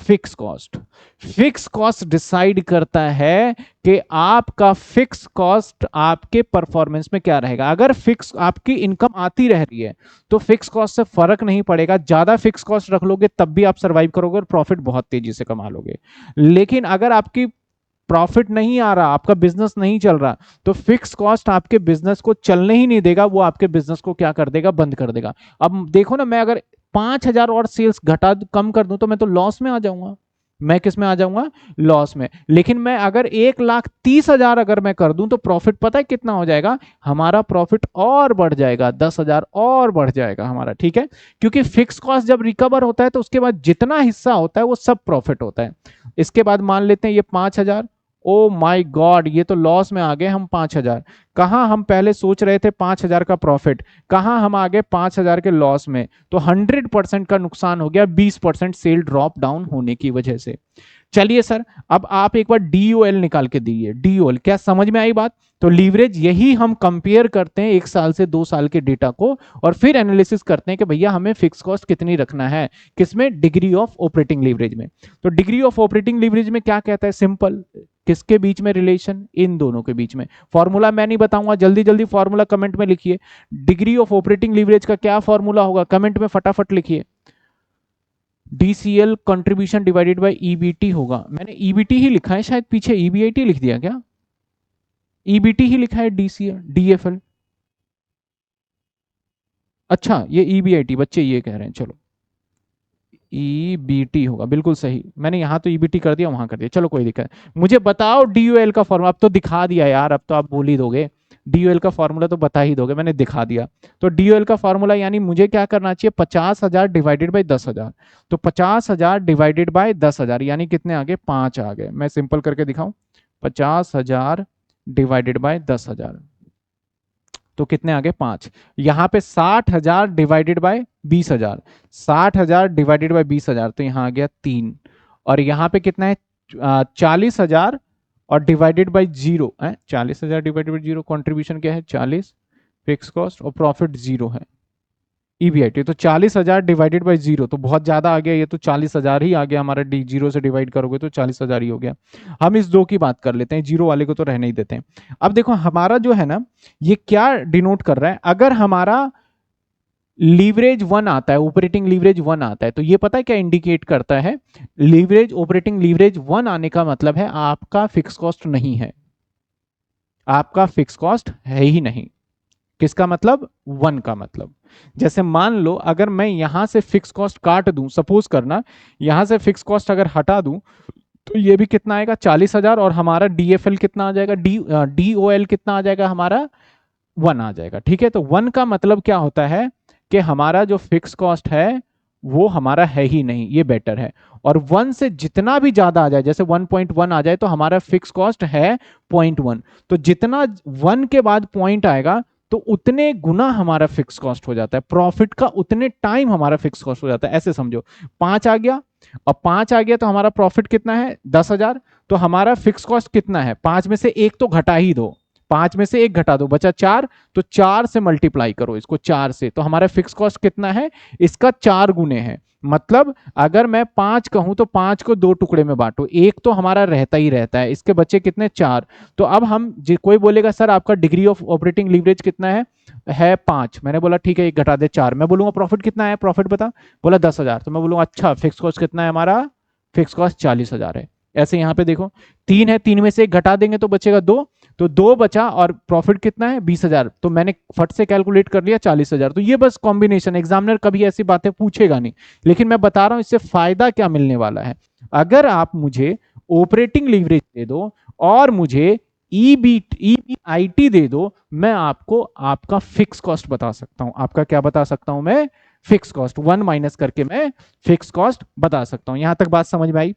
Fix cost, fix cost decide करता है कि आपका फिक्स कॉस्ट आपके परफॉर्मेंस में क्या रहेगा। अगर फिक्स आपकी इनकम आती रह रही है तो फिक्स कॉस्ट से फर्क नहीं पड़ेगा। ज्यादा फिक्स कॉस्ट रख लोगे तब भी आप सर्वाइव करोगे और प्रॉफिट बहुत तेजी से कमा लोगे। लेकिन अगर आपकी प्रॉफिट नहीं आ रहा, आपका बिजनेस नहीं चल रहा, तो फिक्स कॉस्ट आपके बिजनेस को चलने ही नहीं देगा। वो आपके बिजनेस को क्या कर देगा? बंद कर देगा। अब देखो ना, मैं अगर 5,000 और सेल्स घटा कम कर दूं तो मैं तो लॉस में आ जाऊंगा। मैं किस में आ जाऊंगा? लॉस में। लेकिन मैं अगर 1,30,000 अगर मैं कर दूं तो प्रॉफिट पता है कितना हो जाएगा? हमारा प्रॉफिट और बढ़ जाएगा, 10,000 और बढ़ जाएगा हमारा। ठीक है, क्योंकि फिक्स कॉस्ट जब रिकवर होता है तो उसके बाद जितना हिस्सा होता है वो सब प्रॉफिट होता है। इसके बाद मान लेते हैं ये 5,000। ओ माय गॉड, ये तो लॉस में आ गए हम। 5,000 कहां, हम पहले सोच रहे थे 5,000 का प्रॉफिट, कहां हम आ गए 5,000 के लॉस में। तो 100% का नुकसान हो गया 20% सेल ड्रॉप डाउन होने की वजह से। चलिए सर, अब आप एक बार डीओएल निकाल के दीजिए। डीओएल क्या समझ में आई बात? तो लीवरेज यही हम कंपेयर करते हैं 1 साल से 2 साल के डेटा को, और फिर एनालिसिस करते हैं कि भैया हमें फिक्स कॉस्ट कितनी रखना है। किसमें? डिग्री ऑफ ऑपरेटिंग लीवरेज में। तो डिग्री ऑफ ऑपरेटिंग लीवरेज में क्या कहता है? सिंपल, किसके बीच में रिलेशन? इन दोनों के बीच में। फॉर्मूला मैं नहीं बताऊंगा, जल्दी जल्दी फॉर्मूला कमेंट में लिखिए। डिग्री ऑफ ऑपरेटिंग लीवरेज का क्या फॉर्मूला होगा? कमेंट में फटाफट लिखिए। DCL contribution divided by EBT होगा। मैंने ईबीटी ही लिखा है शायद, पीछे ईबीआईटी लिख दिया क्या? ईबीटी ही लिखा है, डीसीएल डीएफएल। अच्छा, ये ईबीआईटी बच्चे ये कह रहे हैं, चलो ईबीटी होगा, बिल्कुल सही। मैंने यहां तो ईबीटी कर दिया, वहां कर दिया, चलो कोई दिक्कत। मुझे बताओ डीयूएल का फॉर्मूला। अब तो दिखा दिया यार, अब तो आप बोल ही दोगे। डीयूएल का फॉर्मूला तो बता ही दोगे, मैंने दिखा दिया। तो डीयूएल का फॉर्मूला यानी मुझे क्या करना चाहिए? 50,000 डिवाइडेड बाई 10,000। तो 50,000 डिवाइडेड बाय 10,000 यानी कितने आ गए? 5 आ गए। मैं सिंपल करके दिखाऊं, 50,000 डिवाइडेड बाय 10,000 तो कितने आ गए? 5। यहां पे 60,000 डिवाइडेड बाय 20,000, 60,000 डिवाइडेड बाय 20,000 तो यहां आ गया 3। और यहां पे कितना है? 40,000 और डिवाइडेड बाय 0 है। 40,000 डिवाइडेड बाय 0, कॉन्ट्रीब्यूशन क्या है? 40, फिक्स कॉस्ट और प्रॉफिट 0 है। ईबीआईटी तो 40,000 डिवाइडेड बाई 0 तो बहुत ज्यादा आ गया। ये तो 40,000 ही आ गया हमारा। डी 0 से डिवाइड करोगे तो 40,000 ही हो गया। हम इस 2 की बात कर लेते हैं, 0 वाले को तो रहने ही देते हैं। अब देखो हमारा जो है ना, ये क्या डिनोट कर रहा है? अगर हमारा लीवरेज 1 आता है, ऑपरेटिंग लीवरेज 1 आता है, तो ये पता है क्या इंडिकेट करता है? लीवरेज, ऑपरेटिंग लीवरेज 1 आने का मतलब है आपका फिक्स कॉस्ट नहीं है, आपका फिक्स कॉस्ट है ही नहीं। किसका मतलब? 1 का मतलब। जैसे मान लो अगर मैं यहां से फिक्स कॉस्ट काट दूं, सपोज करना यहां से फिक्स कॉस्ट अगर हटा दूं, तो ये भी कितना आएगा? 40,000। और हमारा डीएफएल कितना आ जाएगा? डीओएल कितना आ जाएगा? हमारा 1 आ जाएगा। ठीक है, तो 1 का मतलब क्या होता है कि हमारा जो फिक्स कॉस्ट है वो हमारा है ही नहीं, ये बेटर है। और 1 से जितना भी ज्यादा आ जाए, जैसे 1.1 आ जाए तो हमारा फिक्स कॉस्ट है 0.1। तो जितना 1 के बाद पॉइंट आएगा तो उतने गुना हमारा फिक्स कॉस्ट हो जाता है, प्रॉफिट का उतने टाइम हमारा फिक्स कॉस्ट हो जाता है। ऐसे समझो, 5 आ गया अब 5 आ गया तो हमारा प्रॉफिट कितना है 10,000। तो हमारा फिक्स कॉस्ट कितना है, 5 में से एक तो घटा ही दो, 5 में से एक घटा दो, बचा 4। तो 4 से मल्टीप्लाई करो इसको, 4 से, तो हमारा फिक्स कॉस्ट कितना है, इसका 4 गुने है। मतलब अगर मैं 5 कहूं तो 5 को 2 टुकड़े में बांटो, एक तो हमारा रहता ही रहता है, इसके बच्चे कितने 4। तो अब हम कोई बोलेगा सर आपका डिग्री ऑफ ऑपरेटिंग लीवरेज कितना है 5। मैंने बोला ठीक है, एक घटा दे 4। मैं बोलूंगा प्रॉफिट कितना है, प्रॉफिट बता, बोला 10,000। तो मैं बोलूंगा अच्छा फिक्स कॉस्ट कितना है हमारा, फिक्स कॉस्ट 40,000 है। ऐसे यहां पे देखो 3 है, 3 में से एक घटा देंगे तो बचेगा 2, तो 2 बचा और प्रॉफिट कितना है 20,000। तो मैंने फट से कैलकुलेट कर लिया 40,000। तो ये बस कॉम्बिनेशन, एग्जामिनर कभी ऐसी बातें पूछेगा नहीं, लेकिन मैं बता रहा हूं इससे फायदा क्या मिलने वाला है। अगर आप मुझे ऑपरेटिंग लीवरेज दे दो और मुझे ईबीआईटी दे दो, मैं आपको आपका फिक्स कॉस्ट बता सकता हूं। आपका क्या बता सकता हूं मैं, फिक्स कॉस्ट 1 माइनस करके मैं फिक्स कॉस्ट बता सकता हूं। यहां तक बात समझ में आई।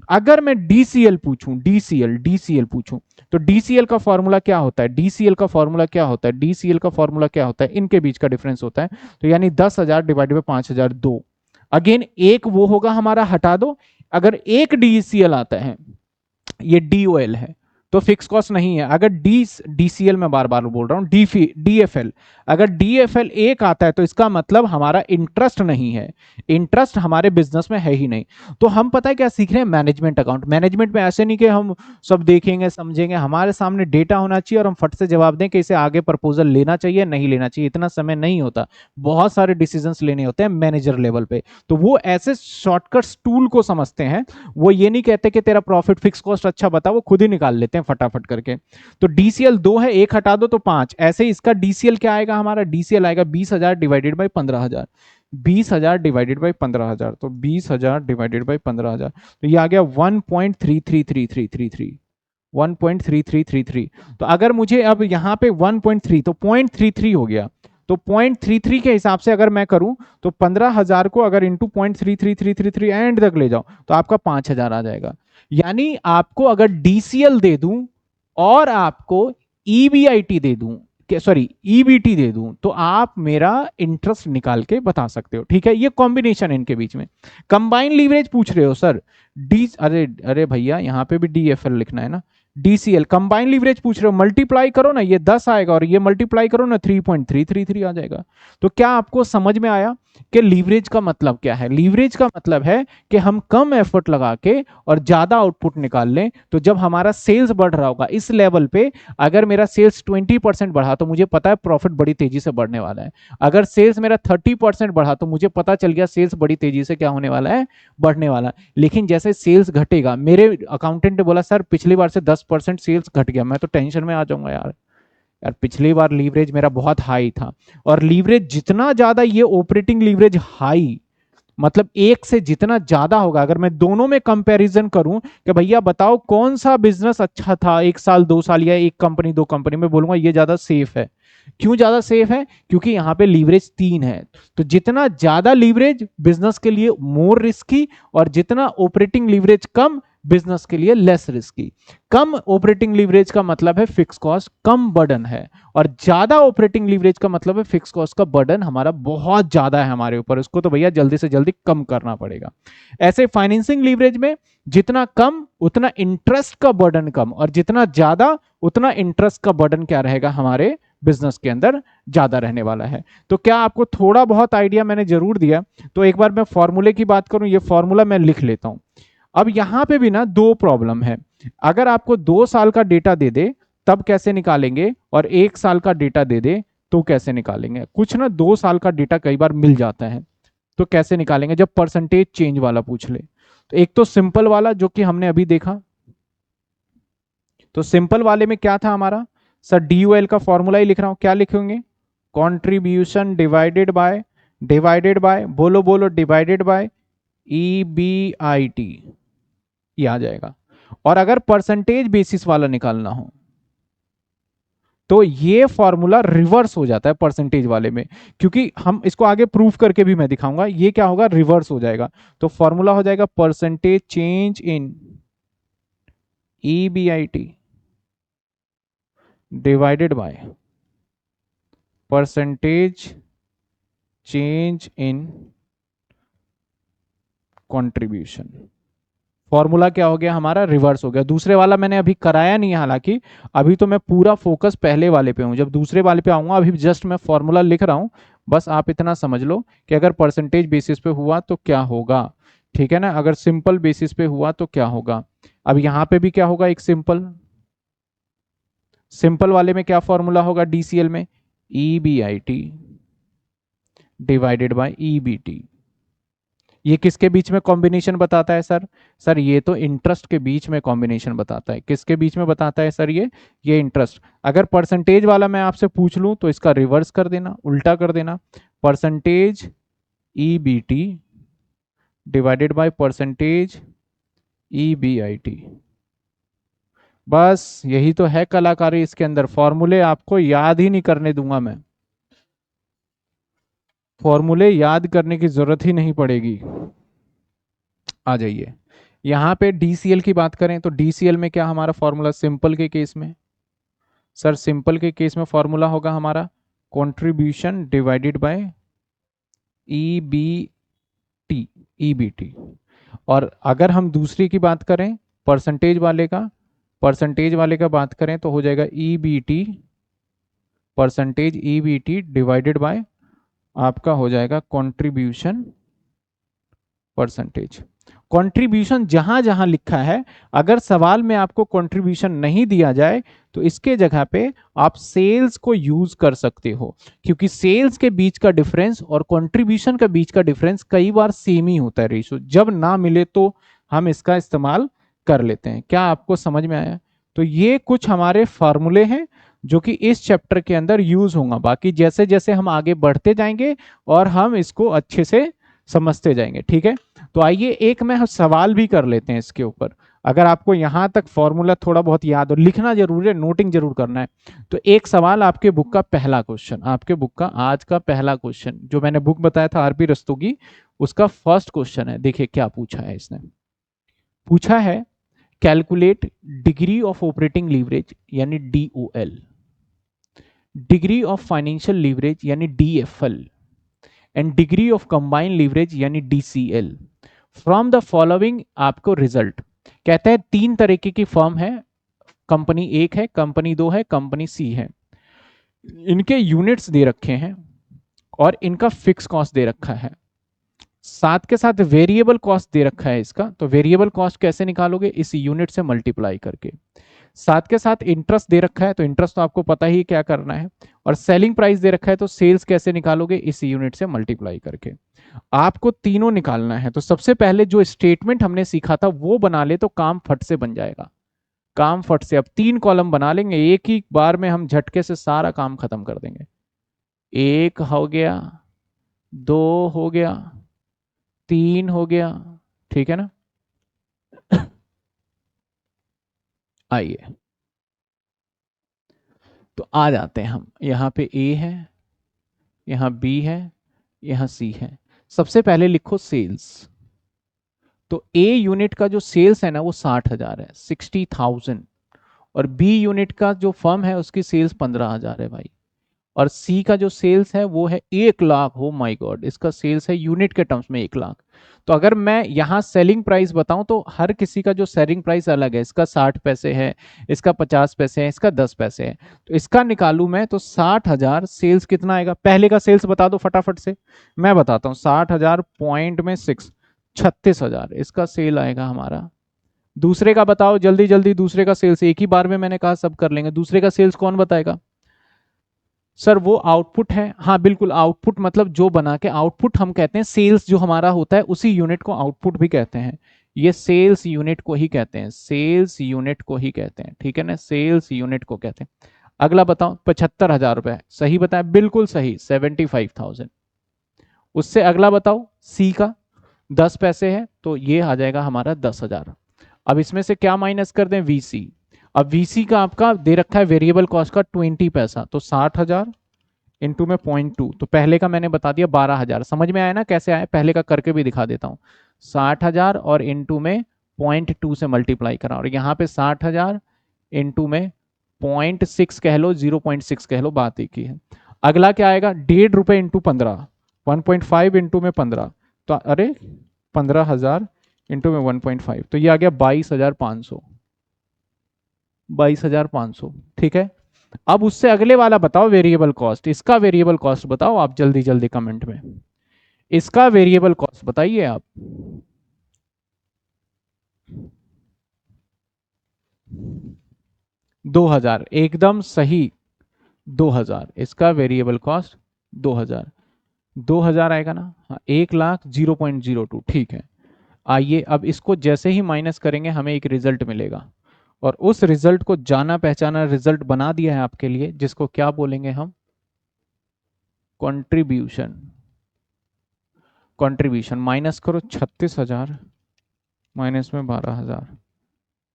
अगर मैं डीसीएल पूछूं, डीसीएल पूछूं, तो डीसीएल का फॉर्मूला क्या होता है, डीसीएल का फॉर्मूला क्या होता है, डीसीएल का फॉर्मूला क्या होता है, इनके बीच का डिफरेंस होता है। तो यानी 10,000 डिवाइडेड बाई 5,000 2। अगेन एक वो होगा हमारा, हटा दो। अगर एक डीसीएल आता है, ये डीओएल है, तो फिक्स कॉस्ट नहीं है। अगर डीसीएल में बार बार बोल रहा हूं, डीएफएल, अगर डीएफएल एक आता है तो इसका मतलब हमारा इंटरेस्ट नहीं है, इंटरेस्ट हमारे बिजनेस में है ही नहीं। तो हम पता है क्या सीख रहे हैं, मैनेजमेंट अकाउंट। मैनेजमेंट में ऐसे नहीं कि हम सब देखेंगे समझेंगे, हमारे सामने डेटा होना चाहिए और हम फट से जवाब दें कि इसे आगे प्रपोजल लेना चाहिए नहीं लेना चाहिए, इतना समय नहीं होता। बहुत सारे डिसीजंस लेने होते हैं मैनेजर लेवल पे, तो वो ऐसे शॉर्टकट्स टूल को समझते हैं। वो ये नहीं कहते कि तेरा प्रॉफिट फिक्स कॉस्ट अच्छा बता, वो खुद ही निकाल लेते हैं फटाफट करके। तो डीसीएल 2 है, एक हटा दो तो 5। ऐसे ही इसका डीसीएल क्या आएगा, हमारा डीसीएल आएगा 20,000 डिवाइडेड बाई 15,000। 20,000 डिवाइडेड बाई 15,000, तो 20,000 डिवाइडेड बाई 15,000, तो ये आ गया 1.333333, 1.3333। तो अगर मुझे अब यहाँ पे 1.3, तो 0.33 हो गया। तो 0.33 के हिसाब से अगर मैं करूं तो 15,000 को अगर इंटू 0.33333 एंड तक ले जाओ तो आपका 5,000 आ जाएगा। यानी आपको अगर डीसीएल दे दूं और आपको ईबीआईटी दे दूं, सॉरी ईबीटी दे दूं, तो आप मेरा इंटरेस्ट निकाल के बता सकते हो। ठीक है, ये कॉम्बिनेशन है इनके बीच में। कंबाइन लीवरेज पूछ रहे हो सर, डी अरे अरे भैया यहां पे भी डीएफएल लिखना है ना, डीसीएल कंबाइन लीवरेज पूछ रहे हो, मल्टीप्लाई करो ना, ये 10 आएगा और ये मल्टीप्लाई करो ना 3.333 आ जाएगा। तो क्या आपको समझ में आया कि लीवरेज का मतलब क्या है। लीवरेज का मतलब है कि हम कम एफर्ट लगा के और ज्यादा आउटपुट निकाल लें। तो जब हमारा सेल्स बढ़ रहा होगा इस लेवल पे, अगर मेरा सेल्स 20% बढ़ा तो मुझे पता है प्रॉफिट बड़ी तेजी से बढ़ने वाला है। अगर सेल्स मेरा 30% बढ़ा तो मुझे पता चल गया सेल्स बड़ी तेजी से क्या होने वाला है, बढ़ने वाला है। लेकिन जैसे सेल्स घटेगा, मेरे अकाउंटेंट ने बोला सर पिछली बार से 10% सेल्स घट गया, मैं तो टेंशन में आ जाऊंगा यार। यार पिछली बार लीवरेज मेरा बहुत हाई था, और लीवरेज जितना ज्यादा, ये ऑपरेटिंग लीवरेज हाई मतलब एक से जितना ज्यादा होगा, अगर मैं दोनों में कंपैरिजन करूं कि भैया बताओ कौन सा बिजनेस अच्छा था 1 साल 2 साल, या एक कंपनी 2 कंपनी में, बोलूंगा ये ज्यादा सेफ है। क्यों ज्यादा सेफ है, क्योंकि यहां पे लीवरेज 3 है। तो जितना ज्यादा लीवरेज बिजनेस के लिए मोर रिस्की, और जितना ऑपरेटिंग लीवरेज कम बिजनेस के लिए लेस रिस्की। कम ऑपरेटिंग लीवरेज का मतलब है फिक्स कॉस्ट कम बर्डन है, और ज्यादा ऑपरेटिंग लीवरेज का मतलब है फिक्स कॉस्ट का बर्डन हमारा बहुत ज्यादा है हमारे ऊपर, उसको तो भैया जल्दी से जल्दी कम करना पड़ेगा। ऐसे फाइनेंसिंग लीवरेज में जितना कम उतना इंटरेस्ट का बर्डन कम, और जितना ज्यादा उतना इंटरेस्ट का बर्डन क्या रहेगा हमारे बिजनेस के अंदर ज्यादा रहने वाला है। तो क्या आपको थोड़ा बहुत आइडिया मैंने जरूर दिया। तो एक बार मैं फॉर्मूले की बात करूं, ये फॉर्मूला मैं लिख लेता हूं। अब यहां पे भी ना दो प्रॉब्लम है। अगर आपको 2 साल का डेटा दे दे तब कैसे निकालेंगे, और 1 साल का डेटा दे दे तो कैसे निकालेंगे। कुछ ना 2 साल का डेटा कई बार मिल जाता है, तो कैसे निकालेंगे जब परसेंटेज चेंज वाला पूछ ले। तो एक तो सिंपल वाला जो कि हमने अभी देखा, तो सिंपल वाले में क्या था हमारा, सर डीयूएल का फॉर्मूला ही लिख रहा हूं, क्या लिखेंगे, कॉन्ट्रीब्यूशन डिवाइडेड बाय बोलो बोलो डिवाइडेड बाय ईबीआईटी, ये आ जाएगा। और अगर परसेंटेज बेसिस वाला निकालना हो तो ये फॉर्मूला रिवर्स हो जाता है परसेंटेज वाले में, क्योंकि हम इसको आगे प्रूफ करके भी मैं दिखाऊंगा, ये क्या होगा रिवर्स हो जाएगा। तो फॉर्मूला हो जाएगा percentage change in EBIT divided by percentage change in contribution. Formula क्या हो गया हमारा, रिवर्स हो गया। दूसरे वाला मैंने अभी कराया नहीं है, हालांकि अभी तो मैं पूरा फोकस पहले वाले पे हूं। जब दूसरे वाले पे आऊंगा, अभी जस्ट मैं फॉर्मूला लिख रहा हूं। बस आप इतना समझ लो कि अगर परसेंटेज बेसिस पे हुआ तो क्या होगा, ठीक है ना। अगर सिंपल बेसिस पे हुआ तो क्या होगा। अब यहां पे भी क्या होगा, एक सिंपल, सिंपल वाले में क्या फॉर्मूला होगा डीसीएल में, ईबीआईटी डिवाइडेड बाय ईबीटी। ये किसके बीच में कॉम्बिनेशन बताता है सर, सर ये तो इंटरेस्ट के बीच में कॉम्बिनेशन बताता है। किसके बीच में बताता है सर, ये इंटरेस्ट। अगर परसेंटेज वाला मैं आपसे पूछ लूं तो इसका रिवर्स कर देना, उल्टा कर देना, percentage EBT divided by percentage EBIT. बस यही तो है कलाकारी इसके अंदर। फॉर्मूले आपको याद ही नहीं करने दूंगा मैं, फॉर्मूले याद करने की जरूरत ही नहीं पड़ेगी। आ जाइए, यहां पे डीसीएल की बात करें तो डीसीएल में क्या हमारा फॉर्मूला, सिंपल के केस में सर, सिंपल के केस में फॉर्मूला होगा हमारा contribution divided by EBT, EBT. और अगर हम दूसरी की बात करें, परसेंटेज वाले का, परसेंटेज वाले का बात करें तो हो जाएगा EBT, percentage EBT divided by आपका हो जाएगा कंट्रीब्यूशन परसेंटेज। कंट्रीब्यूशन जहां जहां लिखा है, अगर सवाल में आपको कंट्रीब्यूशन नहीं दिया जाए तो इसके जगह पे आप सेल्स को यूज कर सकते हो, क्योंकि सेल्स के बीच का डिफरेंस और कंट्रीब्यूशन के बीच का डिफरेंस कई बार सेम ही होता है रेशो। जब ना मिले तो हम इसका इस्तेमाल कर लेते हैं। क्या आपको समझ में आया। तो ये कुछ हमारे फार्मूले हैं जो कि इस चैप्टर के अंदर यूज होगा। बाकी जैसे जैसे हम आगे बढ़ते जाएंगे और हम इसको अच्छे से समझते जाएंगे, ठीक है। तो आइए एक में हम सवाल भी कर लेते हैं इसके ऊपर। अगर आपको यहां तक फॉर्मूला थोड़ा बहुत याद हो, लिखना जरूर है, नोटिंग जरूर करना है। तो एक सवाल आपके बुक का पहला क्वेश्चन, आपके बुक का आज का पहला क्वेश्चन, जो मैंने बुक बताया था आरपी रस्तोगी, उसका फर्स्ट क्वेश्चन है। देखिए क्या पूछा है इसने, पूछा है calculate degree of operating leverage यानी DOL, degree of financial leverage यानी DFL, and degree of combined leverage यानी डीसीएल फ्रॉम द फॉलोइंग। आपको रिजल्ट कहते हैं, तीन तरीके की फर्म है, कंपनी एक है, कंपनी दो है, कंपनी सी है। इनके यूनिट्स दे रखे हैं और इनका फिक्स कॉस्ट दे रखा है, साथ के साथ वेरिएबल कॉस्ट दे रखा है इसका। तो वेरिएबल कॉस्ट कैसे निकालोगे, इस यूनिट से मल्टीप्लाई करके। साथ के साथ इंटरेस्ट दे रखा है, तो इंटरेस्ट तो आपको पता ही क्या करना है। और सेलिंग प्राइस दे रखा है, तो सेल्स कैसे निकालोगे, इस यूनिट से मल्टीप्लाई करके। आपको तीनों निकालना है। तो सबसे पहले जो स्टेटमेंट हमने सीखा था वो बना ले तो काम फट से बन जाएगा, काम फट से। अब तीन कॉलम बना लेंगे, एक ही बार में हम झटके से सारा काम खत्म कर देंगे। एक हो गया, दो हो गया, तीन हो गया, ठीक है ना। आइए तो आ जाते हैं हम, यहां पे ए है, यहां बी है, यहां सी है। सबसे पहले लिखो सेल्स। तो ए यूनिट का जो सेल्स है ना वो 60,000 है, 60,000। और बी यूनिट का जो फर्म है उसकी सेल्स 15,000 है भाई। और सी का जो सेल्स है वो है 1 लाख। हो माय गॉड, इसका सेल्स है यूनिट के टर्म्स में 1 लाख। तो अगर मैं यहाँ सेलिंग प्राइस बताऊं तो हर किसी का जो सेलिंग प्राइस अलग है, इसका 60 पैसे है, इसका 50 पैसे है, इसका 10 पैसे है। तो इसका निकालू मैं तो 60,000 सेल्स कितना आएगा, पहले का सेल्स बता दो फटाफट से, मैं बताता हूँ। 60,000 पॉइंट में 6, 36,000 इसका सेल आएगा हमारा। दूसरे का बताओ जल्दी जल्दी, दूसरे का सेल्स। एक ही बार में मैंने कहा सब कर लेंगे। दूसरे का सेल्स कौन बताएगा सर, वो आउटपुट है। हाँ बिल्कुल, आउटपुट मतलब जो बना के, आउटपुट हम कहते हैं सेल्स जो हमारा होता है उसी यूनिट को आउटपुट भी कहते हैं। ये सेल्स यूनिट को ही कहते हैं, सेल्स यूनिट को ही कहते हैं, ठीक है ना, सेल्स यूनिट को कहते हैं। अगला बताओ, 75,000 रुपए, सही बताया, बिल्कुल सही, 75,000। उससे अगला बताओ, सी का 10 पैसे है तो ये आ जाएगा हमारा 10,000। अब इसमें से क्या माइनस कर दें, वीसी। अब वीसी का आपका दे रखा है वेरिएबल कॉस्ट का 20 पैसा, तो 60,000 इंटू में 0.2। तो पहले का मैंने बता दिया 12,000। समझ में आया ना कैसे आया, पहले का करके भी दिखा देता हूँ। 60,000 और इंटू में 0.2 से मल्टीप्लाई करा, और यहाँ पे 60,000 इंटू में 0.6 कह लो, 0.6 कह लो, बात एक ही है। अगला क्या आएगा, ₹1.5 इंटू 15, 1.5 इंटू में 15, तो अरे 15,000 इंटू में 1.5, तो ये आ गया 22,500। 22,500, ठीक है। अब उससे अगले वाला बताओ वेरिएबल कॉस्ट, इसका वेरिएबल कॉस्ट बताओ आप जल्दी जल्दी कमेंट में, इसका वेरिएबल कॉस्ट बताइए आप। 2,000, एकदम सही, 2,000 इसका वेरिएबल कॉस्ट, 2,000। 2,000 आएगा ना, हाँ, 1,00,000 0.02, ठीक है। आइए अब इसको जैसे ही माइनस करेंगे हमें एक रिजल्ट मिलेगा, और उस रिजल्ट को जाना पहचाना रिजल्ट बना दिया है आपके लिए, जिसको क्या बोलेंगे हम, कंट्रीब्यूशन। कंट्रीब्यूशन माइनस करो 36,000, माइनस में 12,000,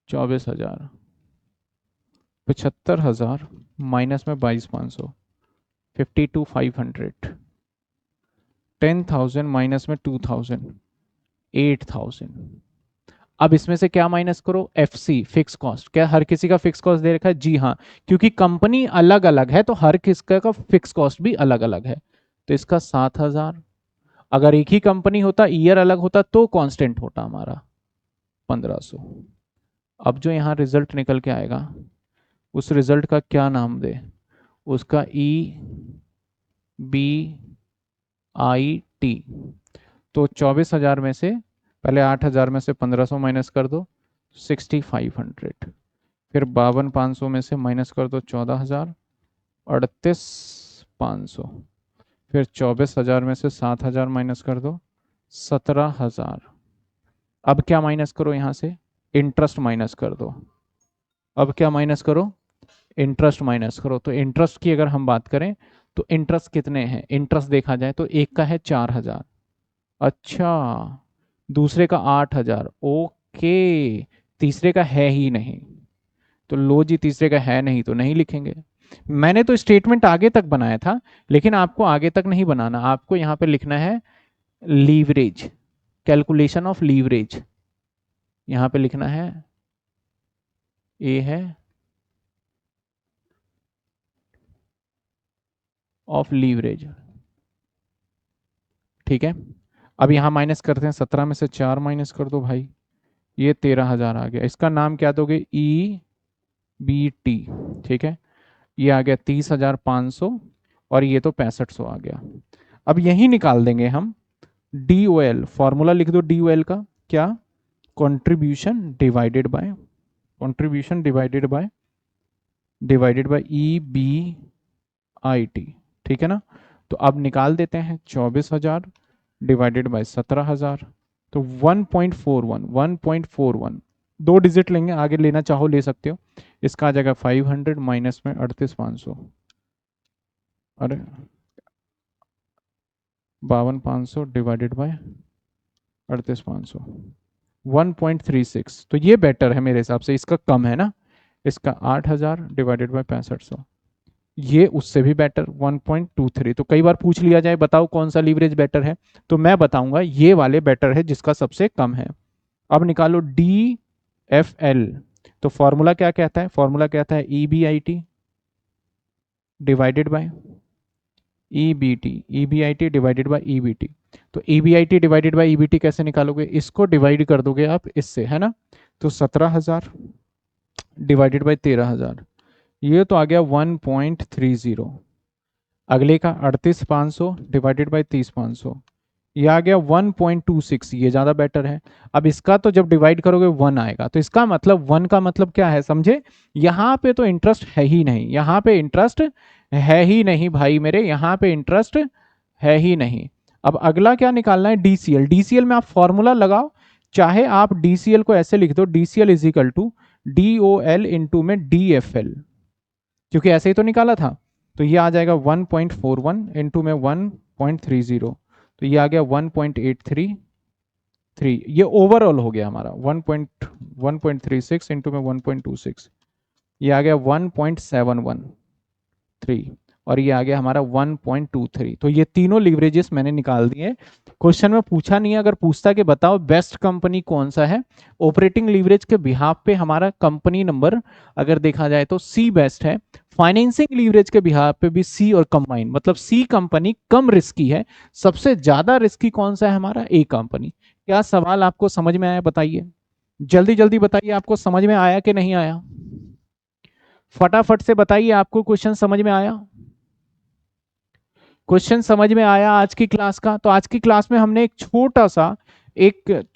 24,000, 75,000, माइनस में 22,500, 52,500, 10,000 माइनस में 2,000, 8,000। अब इसमें से क्या माइनस करो, एफसी फिक्स कॉस्ट। क्या हर किसी का फिक्स कॉस्ट दे रखा है? जी हाँ, क्योंकि कंपनी अलग अलग है तो हर किसका का फिक्स कॉस्ट भी अलग अलग है। तो इसका 7,000, अगर एक ही कंपनी होता, ईयर अलग होता, तो कांस्टेंट होता हमारा 1,500। अब जो यहाँ रिजल्ट निकल के आएगा उस रिजल्ट का क्या नाम दे, उसका EBIT। तो 24,000 में से पहले 8,000 में से 1,500 माइनस कर दो, 6,500, फिर 52,500 में से माइनस कर दो 14,000, 38,500, फिर 24,000 में से 7,000 माइनस कर दो 17,000। अब क्या माइनस करो यहाँ से, इंटरेस्ट माइनस कर दो। अब क्या माइनस करो, इंटरेस्ट माइनस करो। तो इंटरेस्ट की अगर हम बात करें तो इंटरेस्ट कितने हैं, इंटरेस्ट देखा जाए तो एक का है 4,000, अच्छा, दूसरे का 8,000, ओके, तीसरे का है ही नहीं, तो लो जी, तीसरे का है नहीं तो नहीं लिखेंगे। मैंने तो स्टेटमेंट आगे तक बनाया था, लेकिन आपको आगे तक नहीं बनाना, आपको यहां पे लिखना है लीवरेज, कैलकुलेशन ऑफ लीवरेज। यहां पे लिखना है, ए है ऑफ लीवरेज, ठीक है। अब यहां माइनस करते हैं, 17 में से 4 माइनस कर दो भाई, ये 13,000 आ गया। इसका नाम क्या दोगे, EBT, ठीक है। ये आ गया 30,500, और ये तो 6500 आ गया। अब यही निकाल देंगे हम DOL, फॉर्मूला लिख दो DOL का, क्या, contribution divided by, contribution divided by EBIT, ठीक है ना। तो अब निकाल देते हैं 24,000 डिवाइडेड बाय 17,000, तो 1.41, 1.41, 2 डिजिट लेंगे, आगे लेना चाहो ले सकते हो। इसका आ जाएगा 500 माइनस में 38,500, अरे 52,500 डिवाइडेड बाय 38,500, 1.36। तो ये बेटर है मेरे हिसाब से, इसका कम है ना, इसका 8,000 डिवाइडेड बाय 6500, ये उससे भी बेटर 1.23। तो कई बार पूछ लिया जाए बताओ कौन सा लीवरेज बेटर है, तो मैं बताऊंगा ये वाले बेटर है जिसका सबसे कम है। अब निकालो DFL, तो फॉर्मूला क्या कहता है, फॉर्मूला कहता है EBIT divided by EBT, EBIT divided by EBT। तो EBIT डिवाइडेड बाय EBT कैसे निकालोगे, इसको डिवाइड कर दोगे आप इससे, है ना। तो 17,000 डिवाइडेड बाय 13,000, ये तो आ गया 1.30। अगले का 38,500 डिवाइडेड बाय 30,500, ये आ गया 1.26, ये ज्यादा बेटर है। अब इसका तो जब डिवाइड करोगे 1 आएगा, तो इसका मतलब 1 का मतलब क्या है समझे, यहाँ पे तो इंटरेस्ट है ही नहीं, यहाँ पे इंटरेस्ट है ही नहीं भाई मेरे, यहाँ पे इंटरेस्ट है ही नहीं। अब अगला क्या निकालना है, DCL। DCL में आप फॉर्मूला लगाओ, चाहे आप DCL को ऐसे लिख दो, DCL is equal to DOL into में DFL, क्योंकि ऐसे ही तो निकाला था। तो ये आ जाएगा 1.41 इंटू में 1.30, तो ये आ गया 1.833, ये ओवरऑल हो गया हमारा 1.36 इंटू में 1.26, ये आ गया 1.713, और ये आ गया हमारा 1.23। तो ये तीनों लीवरेजेस मैंने निकाल दिए। क्वेश्चन में पूछा नहीं है, अगर पूछता कि बताओ बेस्ट कंपनी कौन सा है, ऑपरेटिंग लीवरेज के बिहाफ पे हमारा कंपनी नंबर अगर देखा जाए तो C बेस्ट है। फाइनेंसिंग लीवरेज के बिहाफ पे भी C और कंबाइन, मतलब C कंपनी कम रिस्की है। सबसे ज्यादा रिस्की कौन सा है हमारा, A कंपनी, क्या सवाल आपको समझ में आया बताइए, जल्दी जल्दी बताइए, आपको समझ में आया कि नहीं आया? फटाफट से बताइए, आपको क्वेश्चन समझ में आया? क्वेश्चन समझ में आया आज की क्लास का? तो आज की क्लास में हमने एक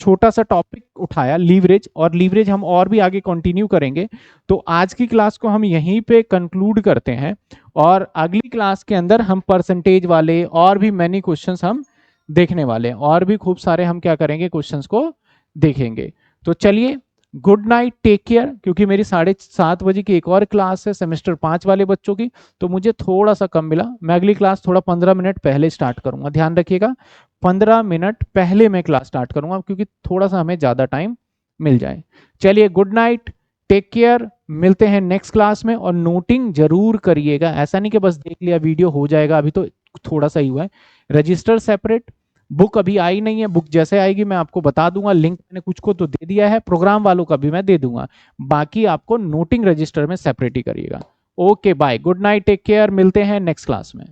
छोटा सा टॉपिक उठाया, लीवरेज, और लीवरेज हम और भी आगे कंटिन्यू करेंगे। तो आज की क्लास को हम यहीं पे कंक्लूड करते हैं, और अगली क्लास के अंदर हम परसेंटेज वाले और भी मैनी क्वेश्चंस हम देखने वाले हैं, और भी खूब सारे हम क्या करेंगे, क्वेश्चंस को देखेंगे। तो चलिए, गुड नाइट, टेक केयर। क्योंकि मेरी 7:30 बजे की एक और क्लास है सेमेस्टर 5 वाले बच्चों की, तो मुझे थोड़ा सा कम मिला। मैं अगली क्लास थोड़ा 15 मिनट पहले स्टार्ट करूंगा, ध्यान रखिएगा, 15 मिनट पहले मैं क्लास स्टार्ट करूंगा, क्योंकि थोड़ा सा हमें ज्यादा टाइम मिल जाए। चलिए, गुड नाइट, टेक केयर, मिलते हैं नेक्स्ट क्लास में। और नोटिंग जरूर करिएगा, ऐसा नहीं कि बस देख लिया वीडियो हो जाएगा, अभी तो थोड़ा सा ही हुआ है। रजिस्टर सेपरेट, बुक अभी आई नहीं है, बुक जैसे आएगी मैं आपको बता दूंगा, लिंक मैंने कुछ को तो दे दिया है, प्रोग्राम वालों का भी मैं दे दूंगा, बाकी आपको नोटिंग रजिस्टर में सेपरेट ही करिएगा। Okay bye, good night, take care, मिलते हैं नेक्स्ट क्लास में।